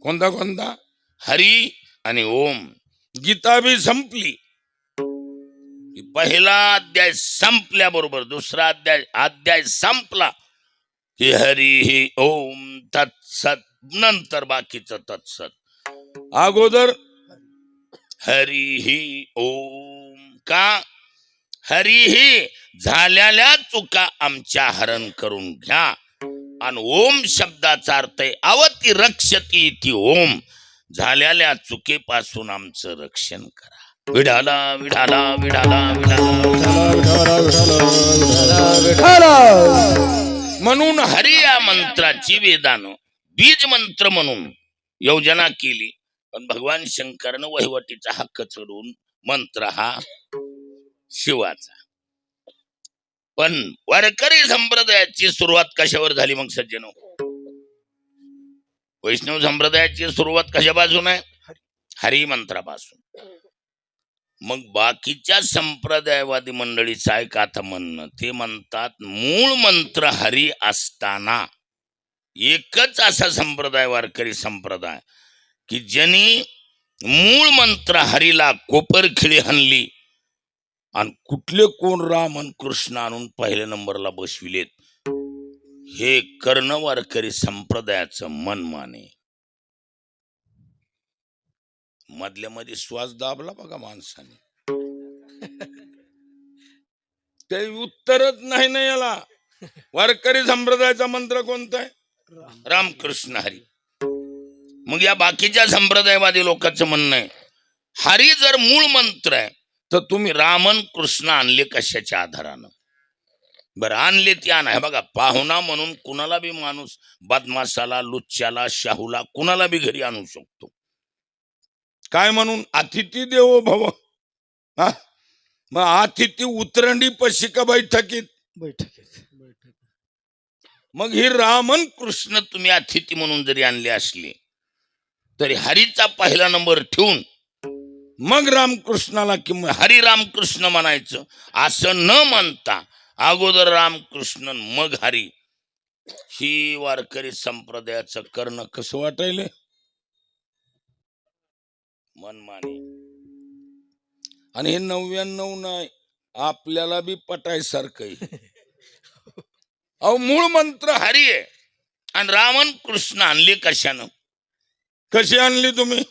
कोणता कोणता? हरी आणि ओम. गीता बी संपली, पहिला अध्याय संपल्याबरोबर दुसरा अध्याय संपला की हरी ओम तत्सत, नंतर बाकीचं तत्सत. अगोदर हरी ओम. का? हरी झालेल्या चुका आमच्या हरण करून घ्या. आणि ओम शब्दाचा अर्थ आहे अवती रक्षती इति ओम. झालेल्या चुकीपासून आमचं रक्षण करा. विढाला विढाला विढाला विढाला. म्हणून हरी या मंत्राची वेदानं बीज मंत्र म्हणून योजना केली. पण भगवान शंकरनं वहिवटीचा हक्क चढून मंत्र हा शिवाचा. पण वारकरी संप्रदायाची सुरुवात कशावर झाली मग सज्जनो? वैष्णव संप्रदायाची सुरुवात कशापासून आहे? हरी मंत्रापासून. मग बाकीच्या संप्रदायवादी मंडळीचं आहे का आता म्हणणं? ते म्हणतात मूळ मंत्र हरी असताना एकच असा संप्रदाय वारकरी संप्रदाय की ज्यांनी मूळ मंत्र हरीला कोपरखिळी हाणली आणि कुठले कोण राम आणि कृष्ण आणून पहिल्या नंबरला बसविलेत. हे कर्ण वारकरी संप्रदायाचं मनमाने. मधल्या मध्ये श्वास दाबला बघा माणसाने. ते उत्तरच नाही ना याला. वारकरी संप्रदायाचा मंत्र कोणता आहे? रामकृष्ण हरी. मग या बाकीच्या संप्रदायवादी लोकांचं म्हणणं आहे हरी जर मूळ मंत्र आहे तर तुम्ही रामन कृष्ण आणले कशाच्या आधारानं? बरं आणले ते आहे बघा. पाहुणा म्हणून कुणाला बी माणूस बदमाशाला, लुच्च्याला, शाहूला कुणाला बी घरी आणू शकतो. काय म्हणून? अतिथी देवो भव. हा, मग अतिथी उतरंडी पशी का बैठकीत? मग ही रामन कृष्ण तुम्ही अतिथी म्हणून जरी आणले असले तरी हरीचा पहिला नंबर ठेवून मग रामकृष्णाला किंवा हरी रामकृष्ण म्हणायचं असं न म्हणता अगोदर रामकृष्ण मग हरी. ही वारकरी संप्रदायाचं करणं कसं वाटायले? मनमानी. आणि हे 99 नाही, आपल्याला बी पटायसारखं. अहो मूळ मंत्र हरी आहे आणि रामन कृष्ण आणले कशानं? कशी आणली तुम्ही?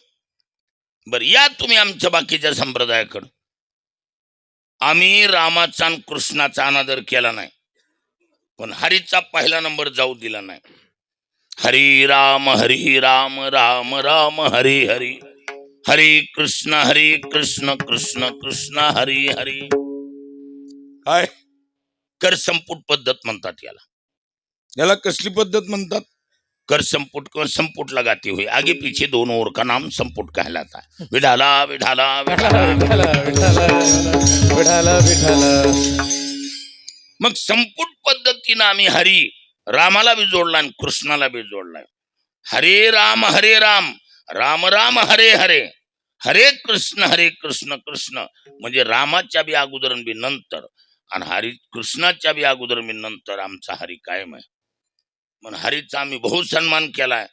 बर या तुम्ही आमच्या बाकीच्या संप्रदायाकडं. आम्ही रामाचा आणि कृष्णाचा अनादर केला नाही पण हरीचा पहिला नंबर जाऊ दिला नाही. हरी राम राम राम हरी हरी. हरी कृष्ण कृष्ण कृष्ण हरी हरी. काय कर संपुट पद्धत म्हणतात याला. याला कसली पद्धत म्हणतात? कर संपुट कर संपुट लगाती हुई आगे पीछे दोनों ओर का नाम संपुट कहलाता है. विठाला विठाला विठाला विठाला विठाला. मग संपुट पद्धतीनं आम्ही हरी रामाला बी जोडला आणि कृष्णाला बी जोडलाय. हरे राम राम राम हरे हरे. हरे कृष्ण कृष्ण म्हणजे रामाच्या बी अगोदर बी नंतर आणि हरी कृष्णाच्या बी अगोदर बी नंतर आमचा हरी कायम आहे. म्हणून हरीचा आम्ही बहुत सन्मान केलाय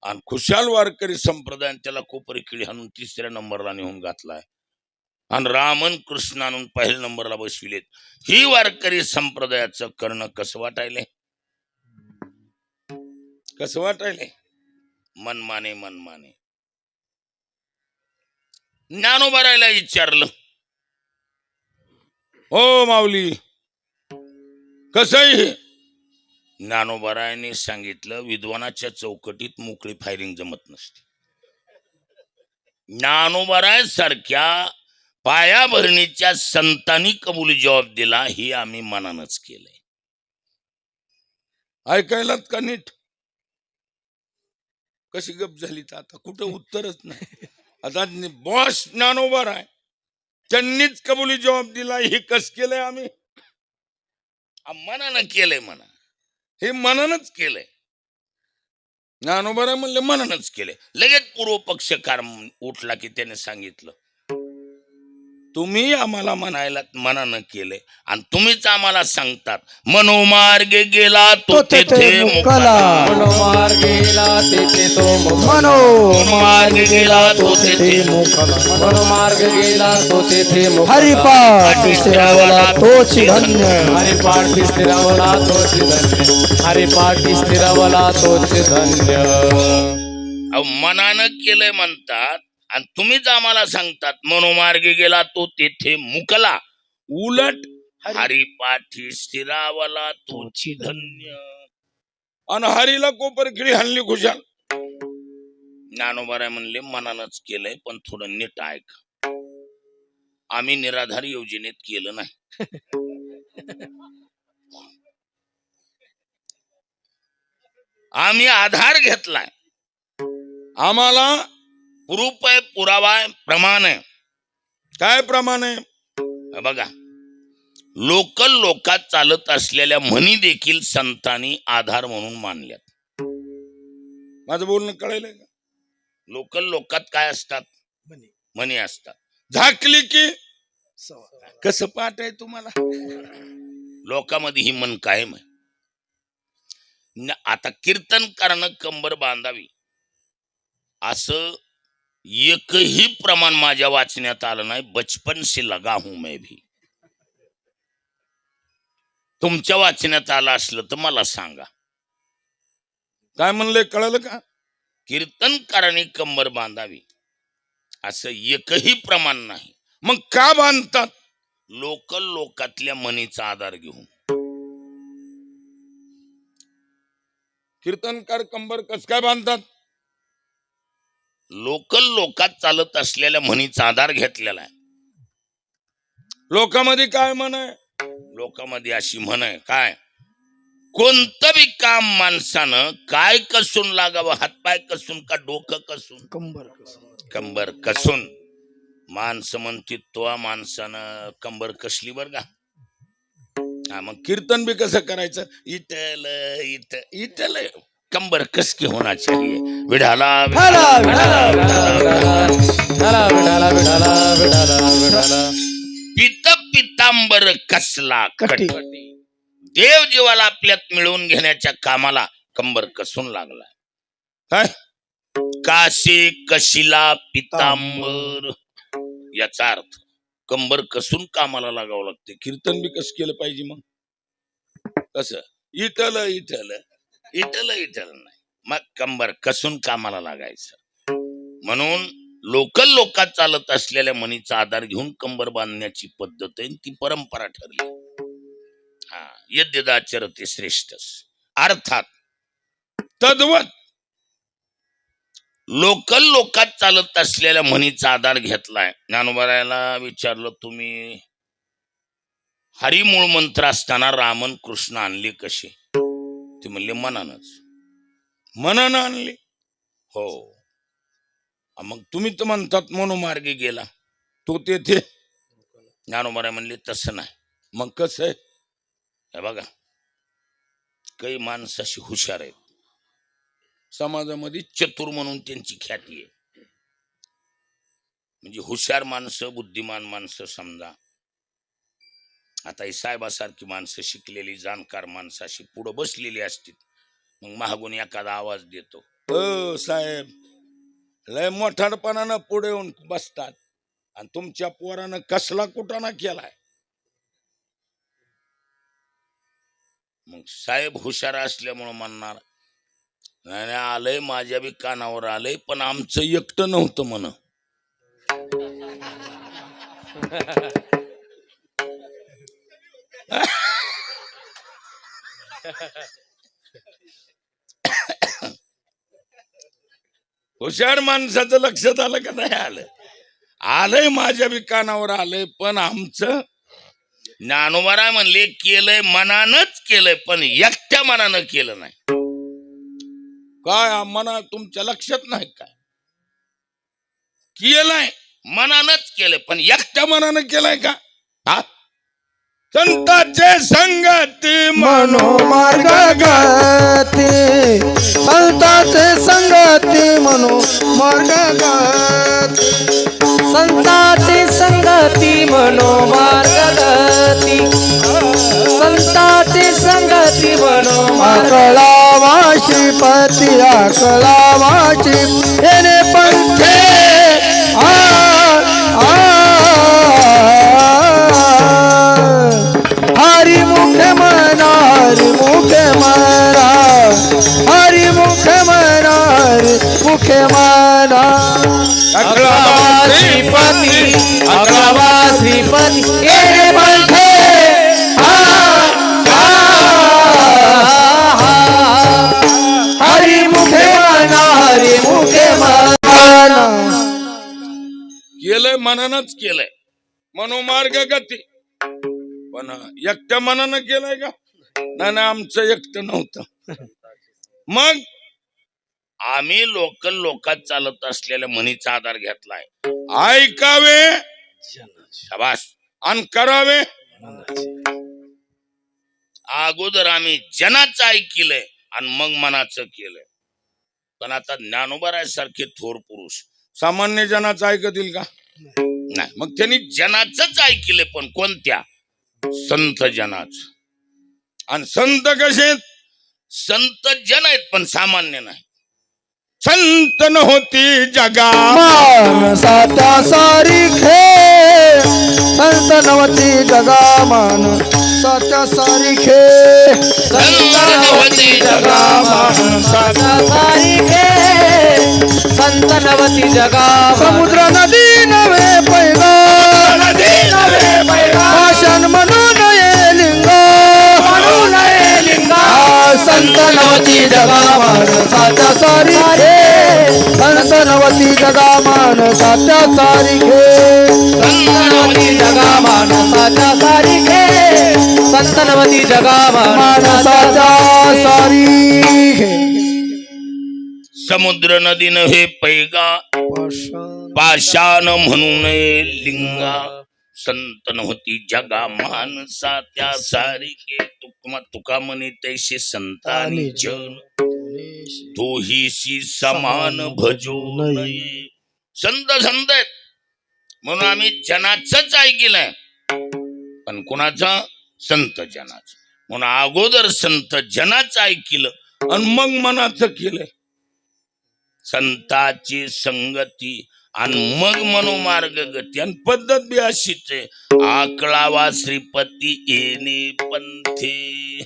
आणि खुशाल वारकरी संप्रदायाने त्याला कोपरी किळी हाणून 3ऱ्या नंबरला नेऊन घातलाय आणि रामन कृष्ण आणून पहिल्या नंबरला बसविलेत. ही वारकरी संप्रदायाचं करणं कसं वाटायले? कसं वाटायले? मनमाने मनमाने. ज्ञानोबारायला विचारलं, ओ माऊली कसं आहे हे? ज्ञानोबारायने सांगितलं विद्वानाच्या चौकटीत मोकळी फायरिंग जमत नसते. ज्ञानोबाराय सारख्या पायाभरणीच्या संतांनी कबुली जबाब दिला ही आम्ही मनानच केलंय. ऐकायलात का नीट? कशी गप झाली तर आता कुठं उत्तरच नाही. आता बॉस ज्ञानोबाराय त्यांनीच कबुली जबाब दिला. हे कस केलंय आम्ही? मनानं केलंय. म्हणा हे मनानच केलंय. ज्ञानोबाराय म्हणले मनानच केलंय. लगेच पूर्व पक्षकार उठला की त्याने सांगितलं तुम्ही आम्हाला म्हणायला मनानं केलंय आणि तुम्हीच आम्हाला सांगतात मनोमार्गे गेला तो तेथे मुकाला. मनोमार्ग गेला तेथे तो मनो मनोमार्गे गेला तो तेथे मुखला मनोमार्ग गेला तो तेथे हरिपाठ स्थिरावला तोची धन्य हरिपाठ स्थिरावला तोच धन्य हरिपाठ स्थिरावला तोच धन्य. अहो मनानं केलंय म्हणतात आणि तुम्हीच आम्हाला सांगतात मनोमार्गे गेला तो तेथे मुकला. उलट हरिपाठी स्थिरावला तोची धन्य. आणि हरीला कोपर खिळी हल्ली खुशाल. ज्ञानोबाराय म्हणले मनानच केलंय पण थोडं नीट ऐक. आम्ही निराधार योजनेत केलं नाही. आम्ही आधार घेतलाय. आम्हाला प्रूफ आहे, पुरावा आहे, प्रमाण आहे. काय प्रमाण आहे? हे बघा लोकल लोकात चालत असलेल्या म्हणी देखील संतांनी आधार म्हणून मानल्यात. माझं बोलणं कळलं का? लोकल लोकात काय असतात? म्हणी असतात. झाकली की कसं पाठ आहे तुम्हाला? लोकांमध्ये ही मन कायम आहे. आता कीर्तनकारानं कंबर बांधावी असं एकही प्रमाण माझ्या वाचण्यात आलं नाही. बचपन से लगा हूं मैं भी. तुमच्या वाचण्यात आलं असलं तर मला सांगा. काय म्हणलंय कळलं का? कीर्तनकाराने कंबर बांधावी असं एकही प्रमाण नाही. मग का बांधतात? लोकल लोकातल्या म्हणीचा आधार घेऊन. कीर्तनकार कंबर कस काय बांधतात? लोकल लोकात चालत असलेल्या म्हणीचा आधार घेतलेला आहे. लोकांमध्ये काय म्हण आहे? लोकांमध्ये अशी म्हण आहे काय? कोणतं बी काम माणसानं काय कसून लागावं, हातपाय कसून का डोकं कसून? कंबर कसून. माणसं म्हणते तो माणसानं कंबर कसली बर का. हा मग कीर्तन बी कसं करायचं? इटल इट इटल कंबर कस की होना चाहिए. विढाला विठाला, विठाला, विठाला विठाला विठाला विठाला विठाला. पित पितांबर कसला कटी. देव जीवाला आपल्यात मिळवून घेण्याच्या कामाला कंबर कसून लागला. काय? काशी कशिला पितांबर याचा अर्थ कंबर कसून कामाला लागावं लागते. कीर्तन बी कसं केलं पाहिजे? मग कसं? इटल इटल इटल इटल नाही, मग कंबर कसून कामाला लागायचं. म्हणून लोकल लोकात चालत असलेल्या म्हणीचा आधार घेऊन कंबर बांधण्याची पद्धत आहे. ती परंपरा ठरली. हा यद्यदाचरते श्रेष्ठ. अर्थात तद्वत लोकल लोकात चालत असलेल्या म्हणीचा आधार घेतलाय. ज्ञानोबारायला विचारलं तुम्ही हरी मूळ मंत्र असताना रामन कृष्ण आणले कसे? ते म्हणले मनानच. मनानं आणली. हो. मग तुम्ही तर म्हणतात मनोमार्गे गेला तो तेथे. ज्ञानोबाराय म्हणले तसं नाही. मग कसं आहे? हे बघा काही माणसं अशी हुशार आहेत. समाजामध्ये चतुर म्हणून त्यांची ख्याती आहे. म्हणजे हुशार माणसं, बुद्धिमान माणसं समजा. आता ही साहेबासारखी माणसं, शिकलेली जाणकार माणसं अशी पुढं बसलेली असतील. मग महागून एखादा आवाज देतो. साहेब लय मोठाडपणानं पुढे येऊन बसतात आणि तुमच्या पोरानं कसला कुटाणा केलाय. मग साहेब हुशार असल्यामुळं म्हणणार नाही आलंय माझ्या बी कानावर आलंय पण आमचं एकटं नव्हतं म्हण. हुशार माणसाचं लक्षात आलं का नाही आलं? आलंय माझ्या बी कानावर आलंय पण आमचं. ज्ञानोबाराय म्हणले केलंय मनानच केलंय पण एकट्या मनानं केलं नाही. काय मना तुमच्या लक्षात नाही काय? केलंय मनानच केलंय पण एकट्या मनानं केलंय का? हा संताचे संगती मनोमार्ग गती संताचे संगती मनोमार्ग गती संताचे संगती मनोमार्गगती संताची संगती मनोमार्ग आकळावा श्रीपती आकळावा श्री येणे पंथे आ आ हरी मुख मना हरी मुख मना हरी मुख मना हरी मुख मना अकरावा श्रीपती अकरावा श्रीपती येणे पंथे हरी मुखे मना हरी मुखे मना केलंय मनानच केलंय मनोमार्ग गती पण एकट्या मनानं केलंय का नाही आमचं एकटं नव्हतं मग आम्ही लोकात चालत असलेल्या म्हणीचा आधार घेतलाय. ऐकावे शाबास. आणि करावे. अगोदर आम्ही जनाचं ऐकलंय आणि मग मनाचं केलंय. पण आता ज्ञानोबारासारखे थोर पुरुष सामान्य जनाचं ऐकतील का नाही, मग त्यांनी जनाचंच ऐकले. पण कोणत्या? संत जनाच. आणि संत कसे संत जन आहेत पण सामान्य नाही. संत न होती जगा मानसाच्या सारिखे संत नवती जगा मानसाच्या सारिखे संत नवती जगा माणसाच्या सारिखे संत नवती जगा समुद्र नदी नवे पैगा भाषण म्हणून ये लिंग संत नवती जगा मानसाच्या सारिखे संत नवती जगा मानसाच्या सारिखे संत नवती जगा माणसाच्या सारिखे संत नवती जगा मानसाच्या सारिखे समुद्र नदी नव्हे पैगा पाषाण म्हणून लिंगा संत नव्हती जगा माणसा त्या सारिखे तुका म्हणे तैसे संतानी जन तोहीशी समान भजो नये. संत संत आहेत म्हणून आम्ही जनाचंच ऐकलंय. पण कुणाचं? संत जनाच. म्हणून अगोदर संत जनाच ऐकलं आणि मग मनाचं केलंय. संताची संगती आणि मग मनोमार्ग गती. आणि पद्धत बी अशीच आहे. आकळावा श्रीपती येणे पंथे.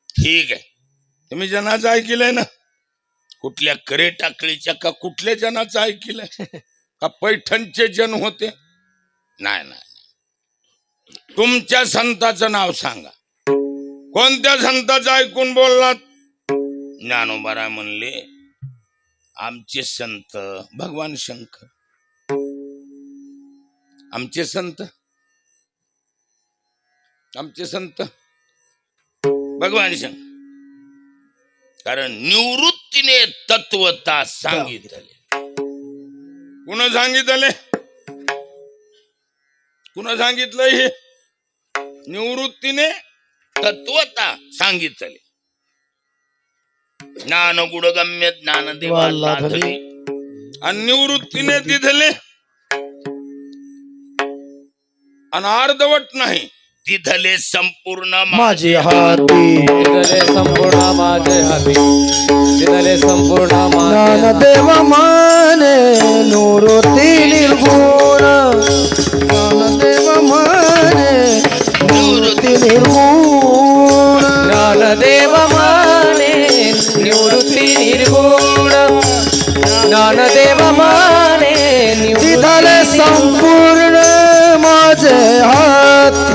ठीक आहे, तुम्ही जनाचं ऐकलंय ना? कुठल्या करे टाकळीच्या का कुठल्या जनाचं ऐकलंय? का पैठणचे जन होते? नाही नाही. तुमच्या संताचं नाव सांगा. कोणत्या संताचं ऐकून बोललात? ज्ञानोबाराय म्हणले आमचे संत भगवान शंकर. आमचे संत भगवान शंकर. कारण निवृत्तीने तत्वता सांगितले. कुणा सांगितले? कुणा सांगितलं हे? निवृत्तीने तत्वता सांगितले. ज्ञान गुडगम्य ज्ञान देवाला धरी. आणि निवृत्तीने तिथले आणि अर्धवट नाही तिथले संपूर्ण माझे हाती तिथले संपूर्ण माझे हाती तिथले संपूर्ण माझे ज्ञानदेव माने निवृत्ती निर्गुण ज्ञानदेव माने निवृत्ती निर्गुण ज्ञानदेव माने निवृत्ती निर्गुण ज्ञानदेव माने तिथले संपूर्ण माझे हाती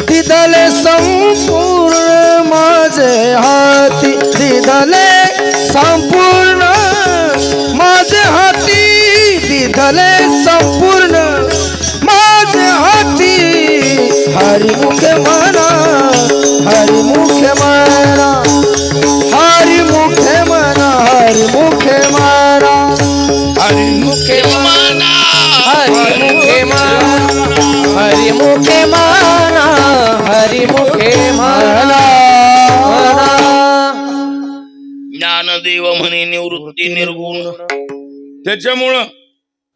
तिथले संपूर्ण माझे हाती तिथले संपूर्ण माझे हाती तिथले संपूर्ण माझे हाती हरिमुख म्हणा हरिमुख म्हणा हरिमुख म्हणा हरिमुख म्हणा हरिमुखे माना हरिमुखे माना हरिमुखे माना हरिमुखे माना ज्ञानदेव म्हणे निवृत्ती निर्गुण. त्याच्यामुळं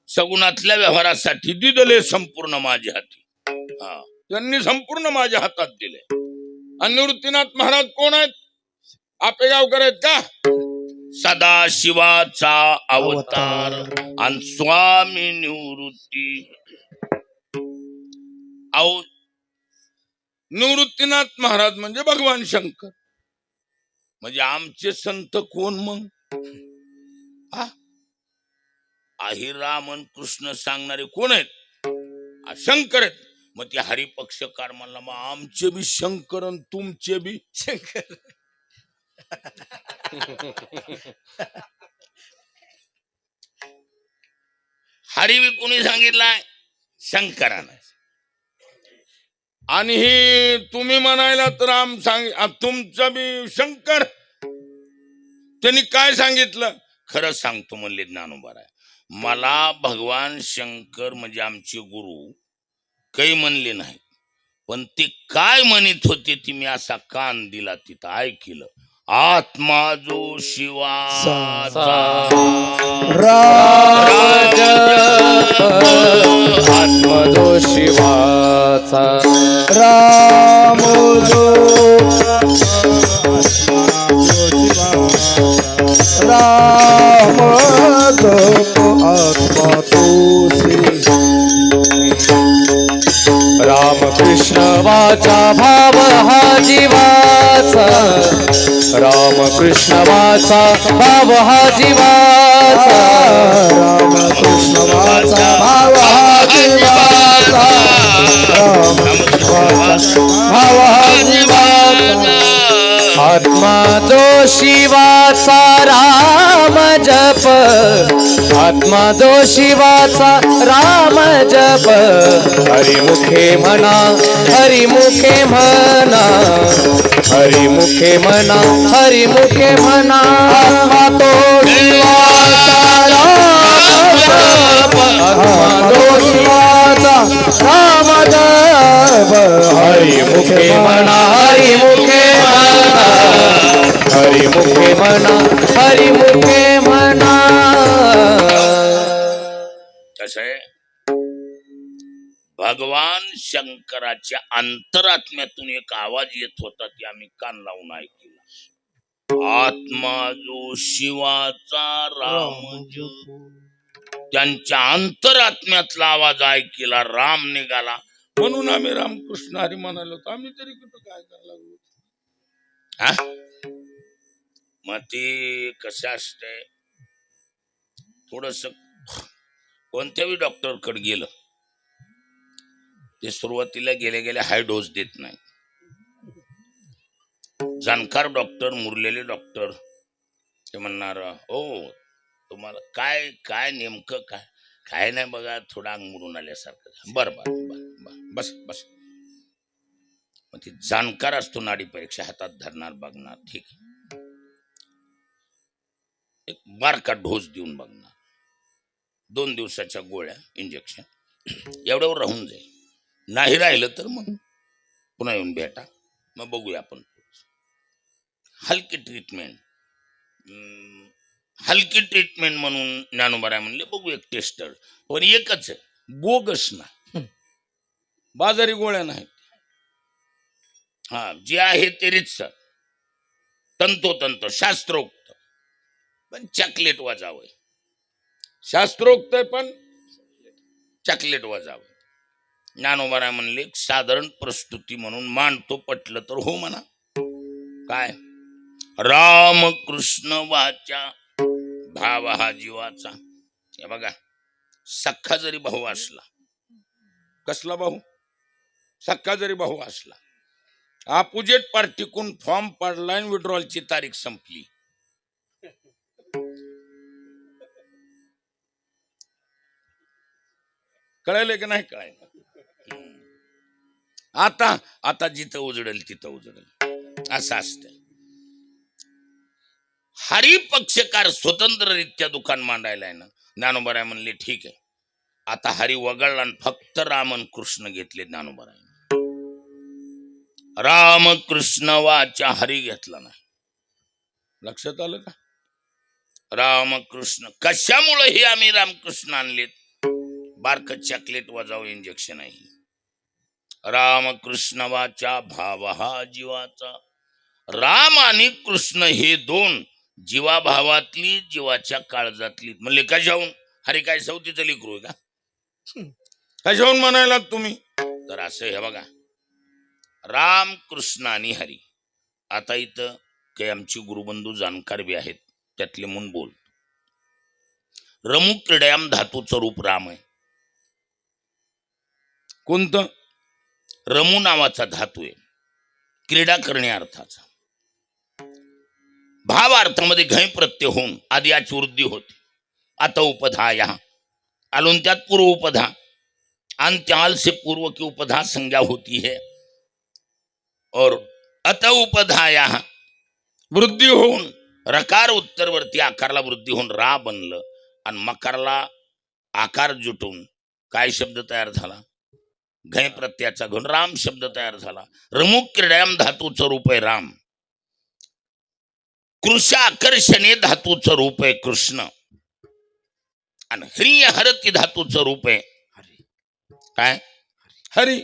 सगुणातल्या व्यवहारासाठी दिदले संपूर्ण माझ्या हाती. हा. त्यांनी संपूर्ण माझ्या हातात दिले. आणि निवृत्तीनाथ महाराज कोण आहेत? आपेगावकर आहेत का? सदाशिवाचा अवतार आणि स्वामी निवृत्ती. अहो, निवृत्तीनाथ महाराज म्हणजे भगवान शंकर. म्हणजे आमचे संत कोण मग? हा? आहे राम आणि कृष्ण सांगणारे कोण आहेत? शंकर आहेत. मग ते हरिपक्षकार म्हणला, मग आमचे बी शंकर आणि तुमचे बी शंकर. हरी बी कोणी सांगितलाय? शंकरानं. आणि ही तुम्ही म्हणायला तर तुमचं बी शंकर. त्यांनी काय सांगितलं? खरं सांगतो म्हणले ज्ञानोबा, मला भगवान शंकर म्हणजे आमचे गुरु काही म्हणले नाही, पण ते काय म्हणत होते ती मी असा कान दिला, तिथं ऐकलं. आत्मा जो शिवाचा आत्मजो शिवाचा राम जो राम जो आत्मा तोसी राम कृष्ण वाचा भाव हा जीवाचा राम कृष्ण वाचा भाव हा जीवाचा राम कृष्ण वाचा भाव हा जीवाचा राम कृष्ण वाचा भाव हा जीवाचा आत्मा जो शिवाचा राम जप आत्मा जो शिवाचा राम जप हरिमुखे म्हणा हरिमुखे म्हणा हरिमुखे म्हणा हरिमुखे म्हणा आत्मा तो शिवाचा राम जप आत्मा तो शिवाचा राम जप हरिमुखे म्हणा हरिमुखे म्हणा हरिमुखे म्हणा हरिमुखे म्हणा. कसं आहे, भगवान शंकराच्या अंतरात्म्यातून एक आवाज येत होता, ते आम्ही कान लावून ऐकला. आत्मा जो शिवाचा राम जो. त्यांच्या अंतरात्म्यातला आवाज ऐकला, राम निघाला. म्हणून आम्ही रामकृष्ण हरी म्हणालो होतो. आम्ही तरी कुठं काय करायला लागलो. हा? मग ते कसं असतंय, थोडस कोणत्याही डॉक्टरकडे गेलं ते सुरुवातीला गेल्या गेल्या हाय डोस देत नाही. जाणकार डॉक्टर, मुरलेले डॉक्टर ते म्हणणार, ओ तुम्हाला काय काय नेमकं काय? काय नाही बघा, थोडं अंग मुरून आल्यासारखं. बर बर बर, बस बस. मग ते जाणकार असतो, नाडी परीक्षा हातात धरणार, बघणार, ठीक आहे, एक बारका डोस देऊन बघणार, 2 दिवसाच्या गोळ्या, इंजेक्शन, एवढ्यावर राहून जाईल. नाही राहिलं तर मग पुन्हा येऊन भेटा, मग बघूया आपण. हलकी ट्रीटमेंट, हलकी ट्रीटमेंट म्हणून ज्ञानोबा म्हणले बघू एक टेस्टर, पण एकच आहे, बोगस ना, बाजारी गोळ्या नाहीत. हा, जे आहे ते रितसर, तंतोतंत शास्त्रोक्त, पण चॉकलेट वाजावं. शास्त्रोक्त आहे पण चॉकलेट वाजावं. ज्ञानोबा म्हणले साधारण प्रस्तुती म्हणून मांडतो, पटलं तर हो म्हणा. काय? राम कृष्ण वाचा भाव हा जीवाचा. हे बघा, सख्खा जरी भाऊ असला, कसला भाऊ? सक्का जरी भाऊ असला, अपोजिट पार्टीकून फॉर्म पडलाय, विड्रॉलची तारीख संपली, कळायला की नाही कळायला? आता आता जिथं उजडेल तिथं उजडेल, असं असतं. हरिपक्षकार स्वतंत्ररित्या दुकान मांडायला आहे ना. ज्ञानोबा म्हणले ठीक आहे, आता हरी वगळला, फक्त रामन कृष्ण घेतले. ज्ञानोबा रामकृष्ण वाचा हरी घेतला नाही. लक्षात आलं का? रामकृष्ण कशामुळे हे आम्ही रामकृष्ण आणलेत? बारक चॉकलेट वाजाव इंजेक्शन आहे. रामकृष्ण वाचा भाव हा जीवाचा. राम आणि कृष्ण हे दोन जीवाभावातली, जीवाच्या काळजातली. म्हणले कशाहून? हरी काय सवतीचं लेकरू आहे का? कशाहून म्हणायला तुम्ही? तर असं हे बघा, राम कृष्ण आणि हरी. आता इथं काही आमची गुरुबंधू जाणकार बी आहेत, त्यातले म्हणून बोल. रमू क्रीडयाम धातूचं रूप राम आहे. कोणतं? रमू नावाचा धातू आहे, क्रीडा करणे अर्थाचा. भाव अर्थामध्ये घय प्रत्यय होऊन आधी याची वृद्धी होते. आता उपधा या आलोन त्यात पूर्व उपधा, अंत्याल से पूर्व की उपधा संज्ञा होती है. और अत उपधा या वृद्धी होऊन रकार उत्तरवर्ती आकारला वृद्धी होऊन रा बनलं आणि मकारला आकार जुटून काय शब्द तयार झाला? घय प्रत्ययाचा घेऊन राम शब्द तयार झाला. रमुक क्रीडायाम धातूचं रूप आहे राम. कृष आकर्षणे धातूचं रूप आहे कृष्ण. आणि ह्रिय हरती धातूचं रूप आहे काय? हरी.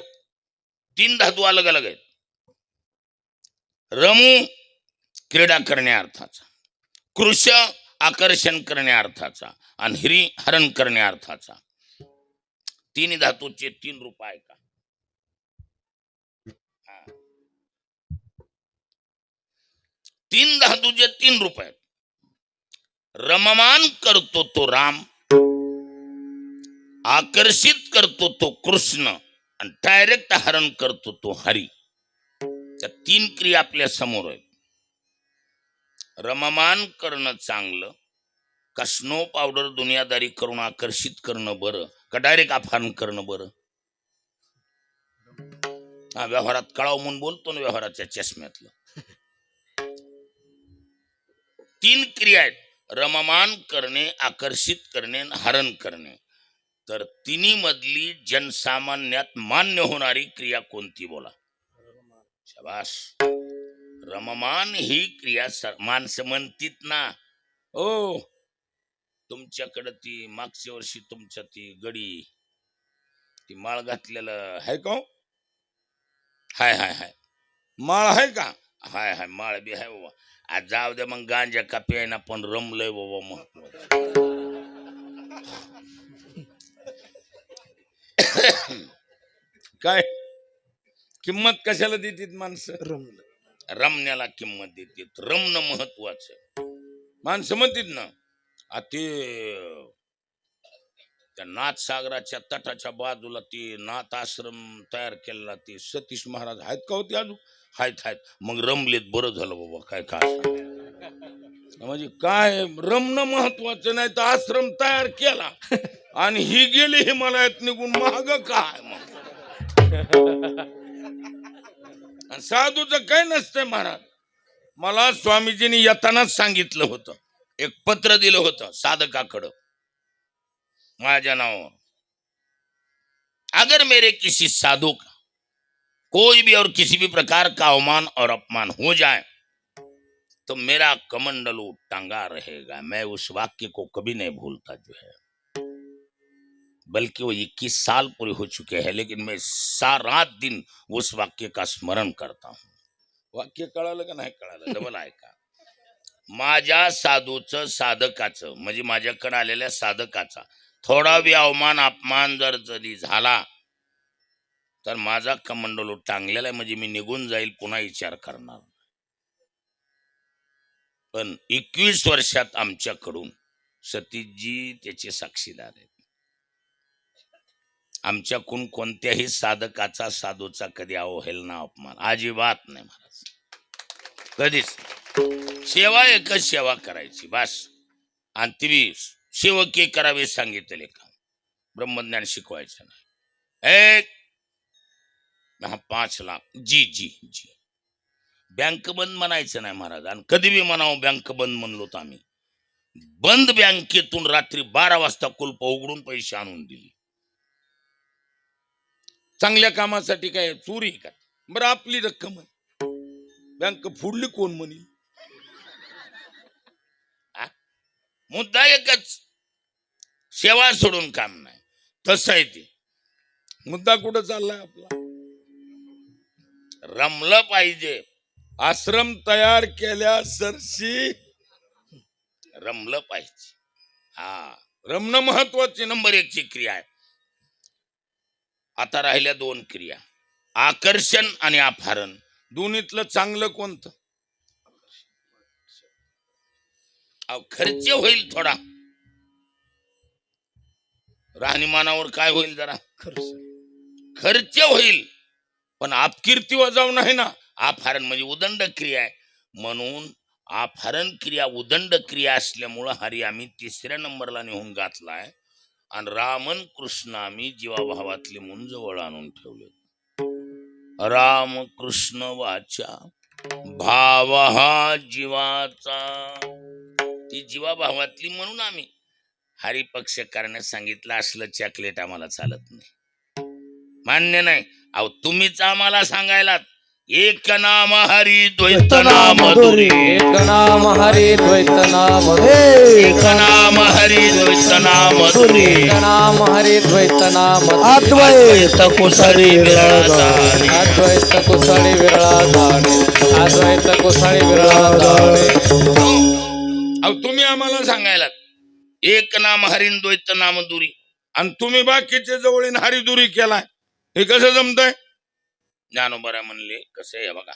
तीन धातू अलग अलग आहेत. रमू क्रीडा करणे अर्थाचा, कृष आकर्षण करणे अर्थाचा आणि ह्री हरण करणे अर्थाचा. तीन धातूचे तीन रूप आहे का? तीन धातूचे तीन रूप आहेत. रममान करतो तो राम, आकर्षित करतो तो कृष्ण आणि डायरेक्ट हरण करतो तो हरी. त्या तीन क्रिया आपल्या समोर आहेत. रममान करणं चांगलं का स्नो पावडर दुनियादारी करून आकर्षित करणं बरं का डायरेक्ट अपहरण करणं बरं? हा, व्यवहारात कळाव म्हणून बोलतो ना, व्यवहाराच्या चष्म्यातलं. तीन क्रिया आहेत, रममान करणे, आकर्षित करणे, हरण करणे. तर तिन्ही मधली जनसामान्यात मान्य होणारी क्रिया कोणती? बोला. शाबास. रममान ही क्रिया माणसं म्हणतीत ना. ओ, तुमच्याकडं ती मागच्या वर्षी तुमच्या ती गडी ती माळ घातलेलं आहे का? हाय हाय हाय माळ आहे का? हाय हाय माळ बी हाय बाबा. आज जाऊ दे मग, गांजा कापी आहे ना, पण रमलंय बाबा महत्वाचं. काय किंमत कशाला देतात माणसं? रमण्याला किंमत देतात. रमणं महत्वाचं. माणसं म्हणतात ना, आ ते त्या नाथ सागराच्या तटाच्या बाजूला ते नाथ आश्रम तयार केलेला ते सतीश महाराज आहेत का होते अजून? हायत. मग रमलेत, बरं झालं बाबा. काय काय म्हणजे काय रमणं महत्वाचं नाही तर आश्रम तयार केला आणि ही गेली हिमालयात निघून, महाग काय मग? साधूचं काय नसतंय महाराज. मला स्वामीजींनी येतानाच सांगितलं होतं, एक पत्र दिलं होतं साधकाकडं माझ्या नावावर. अगर मेरे किसी साधु का कोई भी और किसी भी प्रकार का अवमान और अपमान हो जाए तो मेरा कमंडलू टंगा रहेगा. मैं उस वाक्य को कभी नहीं भूलता जो है. बल्कि वो 21 साल पूरे हो चुके हैं, लेकिन मैं सारा दिन उस वाक्य का स्मरण करता हूँ. वाक्य कळालं का नाही कळालं? डबल ऐका. माझ्या साधूचं, साधकाचं म्हणजे माझ्याकडे आलेल्या साधकाचा थोडा बी अवमान अपमान जर जरी झाला तर माझा कमंडलू टांगलेला आहे, म्हणजे मी निघून जाईल, पुन्हा विचार करणार. पण 21 वर्षात आमच्याकडून सतीशजी त्याचे साक्षीदार आहेत. आमच्याकडून कोणत्याही साधकाचा, साधूचा कधी अवहेलना, अपमान अजिबात नाही महाराज, कधीच. सेवा एकच सेवा करायची बस. आणि ती सेवकी करावी सांगितले का, ब्रह्मज्ञान शिकवायचं नाही. 5 लाख जी जी जी बँक बंद म्हणायचं नाही महाराज. आणि कधी बी म्हणावं बँक बंद म्हणलो तर आम्ही बंद बँकेतून रात्री 12 वाजता कुलप उघडून पैसे आणून दिली. चांगल्या कामासाठी काय चोरी का? बरं आपली रक्कम आहे, बँक फोडली कोण म्हणे? मुद्दा एकच, सेवा सोडून काम नाही. तसं आहे ते. मुद्दा कुठं चाललाय आपला? रमलं पाहिजे. आश्रम तयार केल्या सरशी रमलं पाहिजे. हा, रमणं महत्वाची. नंबर 1 ची क्रिया आहे. आता राहिल्या 2 क्रिया, आकर्षण आणि अपहरण. दोन्हीतलं चांगलं कोणतं? खर्च होईल थोडा, राहणीमानावर काय होईल जरा खर्च होईल, पण अपकीर्ती वजाव नाही ना. अपहरण म्हणजे उदंड क्रिया आहे, म्हणून अपहरण क्रिया उदंड क्रिया असल्यामुळं हरी आम्ही 3ऱ्या नंबरला नेऊन घातलाय. आणि रामन कृष्ण आम्ही जीवाभावातले म्हणून जवळ आणून ठेवले. राम कृष्ण वाचा भाव हा जीवाचा, ती जीवाभावातली म्हणून आम्ही हरिपक्ष करण्यास सांगितलं. असलं चॉकलेट आम्हाला चालत नाही, मान्य नाही. अहो तुम्हीच आम्हाला सांगायला एक नाम हरी द्वैत नाम धुरी, एक नाम हरी द्वैत नाम एक नाम हरी द्वैत नाम धुरी, एक नाम हरी द्वैत नाम अद्वैत कुसळी विरळ जाणे, अद्वैत कुसळी विरळा जाणे, अद्वैत कुसळी विरळा जाणे. अहो तुम्ही आम्हाला सांगायला एक नाम हरी द्वैत नाम दुरी, आणि तुम्ही बाकीचे जवळीन हरिदुरी केलाय. हे कसं जमतंय? ज्ञानोबा म्हणले कसं आहे बघा,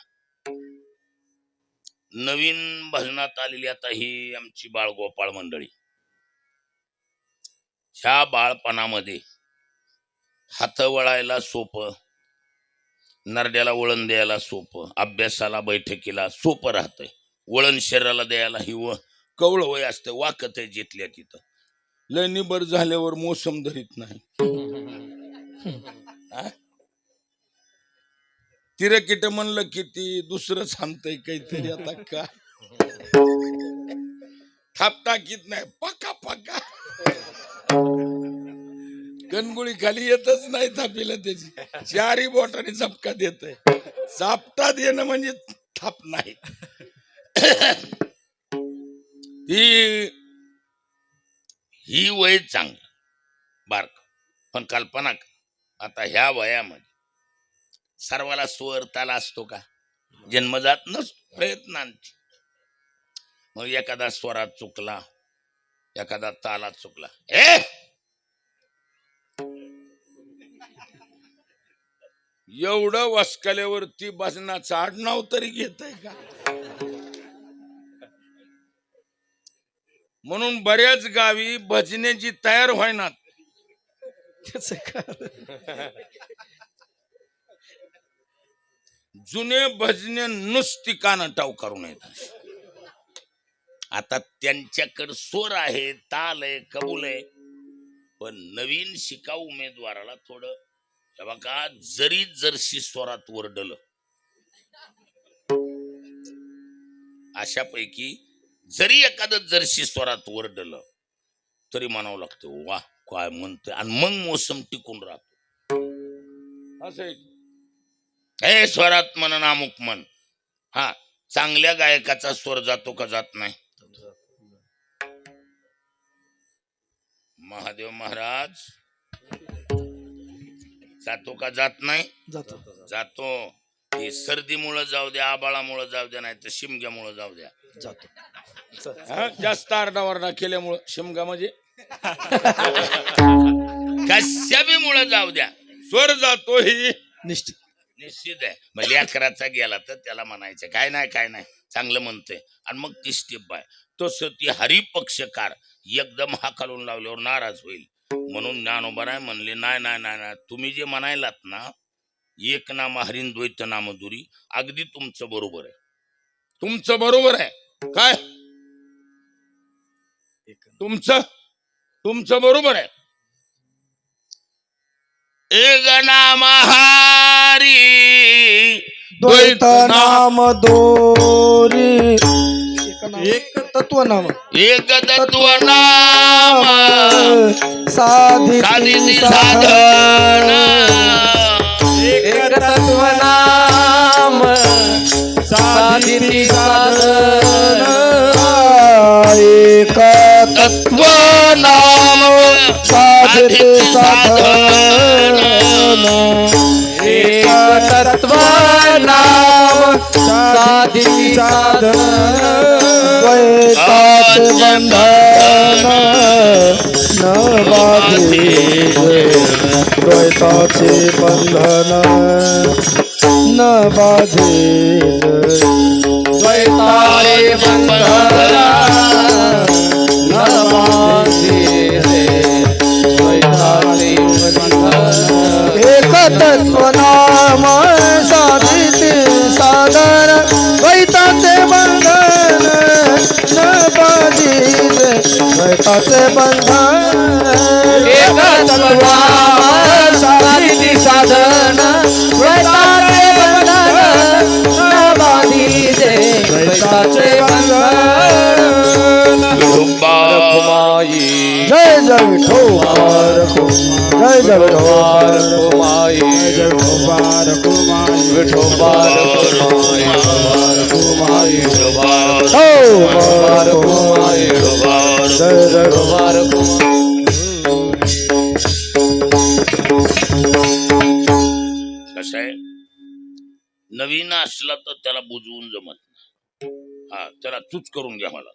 नवीन भजनात आलेली आता ही आमची बाळगोपाळ मंडळी, ह्या बाळपणामध्ये हात वळायला सोपं, नरड्याला वळण द्यायला सोपं, अभ्यासाला बैठकीला सोपं राहतंय, वळण शरीराला द्यायला ही कवळ वय असतं, वाकत आहे जिथल्या तिथं. लय निबर झाल्यावर मोसम धरीत नाही. तिरकिट म्हणलं की ती दुसरं सांगतय काहीतरी. आता का थाप टाकीत नाही, पका पका गणगुळी खाली येतच नाही थापीला त्याची. 4 बोटाने झपका देत आहे. चापटा देणं म्हणजे थाप नाही. ही वय चांगलं बारक, पण कल्पना कर आता ह्या वयामध्ये सर्वाला स्वर ताल असतो का? जन्मजात नसतो, प्रयत्नांची. मग एखादा स्वरात चुकला, एखादा तालात चुकला, एवढं वसकल्यावरती भजनाचं आडनाव तरी घेत आहे का? म्हणून बऱ्याच गावी भजनेची तयार व्हायनात. जुने भजने नुसती कान टाव करून येतात. आता त्यांच्याकडे स्वर आहे, ताल आहे, कबूल आहे, पण नवीन शिकाऊ उमेदवाराला थोडं हे बघा, जरी जर्शी स्वरात वरडलं, अशापैकी जरी एखादं जर्शी स्वरात वरडलं तरी म्हणावं लागतं वा काय म्हणतोय, आणि मग मोसम टिकून राहतो. असं हे स्वरात म्हणून अमुक म्हण. हा, चांगल्या गायकाचा स्वर जातो का जात नाही? महादेव महाराज जातो का जात नाही? जातो. हे सर्दीमुळे जाऊ द्या, आबाळामुळे जाऊ द्या, नाही तर शिमग्यामुळे जाऊ द्या, जातो. जास्त आरडावरडा केल्यामुळं शिमगा म्हणजे कशा मुळे जाऊ द्या, स्वर जातो ही निश्चित आहे. म्हणजे अकराचा गेला तर त्याला म्हणायचं काय नाही काय नाही, चांगलं म्हणतंय, आणि मग ती स्टेप आहे. तसं ती हरिपक्षकार एकदम हाकालून लावल्यावर नाराज होईल. म्हणून ज्ञानोबा म्हणले नाही नाही नाही, तुम्ही जे म्हणायलात ना एक नाम हरीन द्वैत नाम दुरी, अगदी तुमचं बरोबर आहे. तुमचं बरोबर आहे. काय तुमचं बरोबर आहे. एक नाम हरी द्वैत नाम दोरी, एक तत्व नाम, एक तत्व नाम साधिती साधन, एक तत्व नाम साधिती साधन, एक तत्व नाम साधिती साधन, एक तत्व नाम साधी साधन द्वैताचे बंधन न बाधे द्वैताचे बंधन न बाधे द्वैताचे बंधन न बाधे द्वैताचे बंधन एक तत्व नाम साधिते साधन द्वैताचे बंधन न बाधिते द्वैताचे बंधन एक तत्वनाम साधिते साधन द्वैताचे बंधन न बाधिते द्वैताचे बंधन रखुमाई जय जय विठोबार जय जय विठोबार रखुमाई जय विठोबार कुमाई विठोबार रखुमाई रखुमाई विठोबार रखुमाई जय जय रखुमाई कसं आहे, नवीन असला तर त्याला बुजवून जमत नाही. हा, त्याला तूच करून घ्या मला.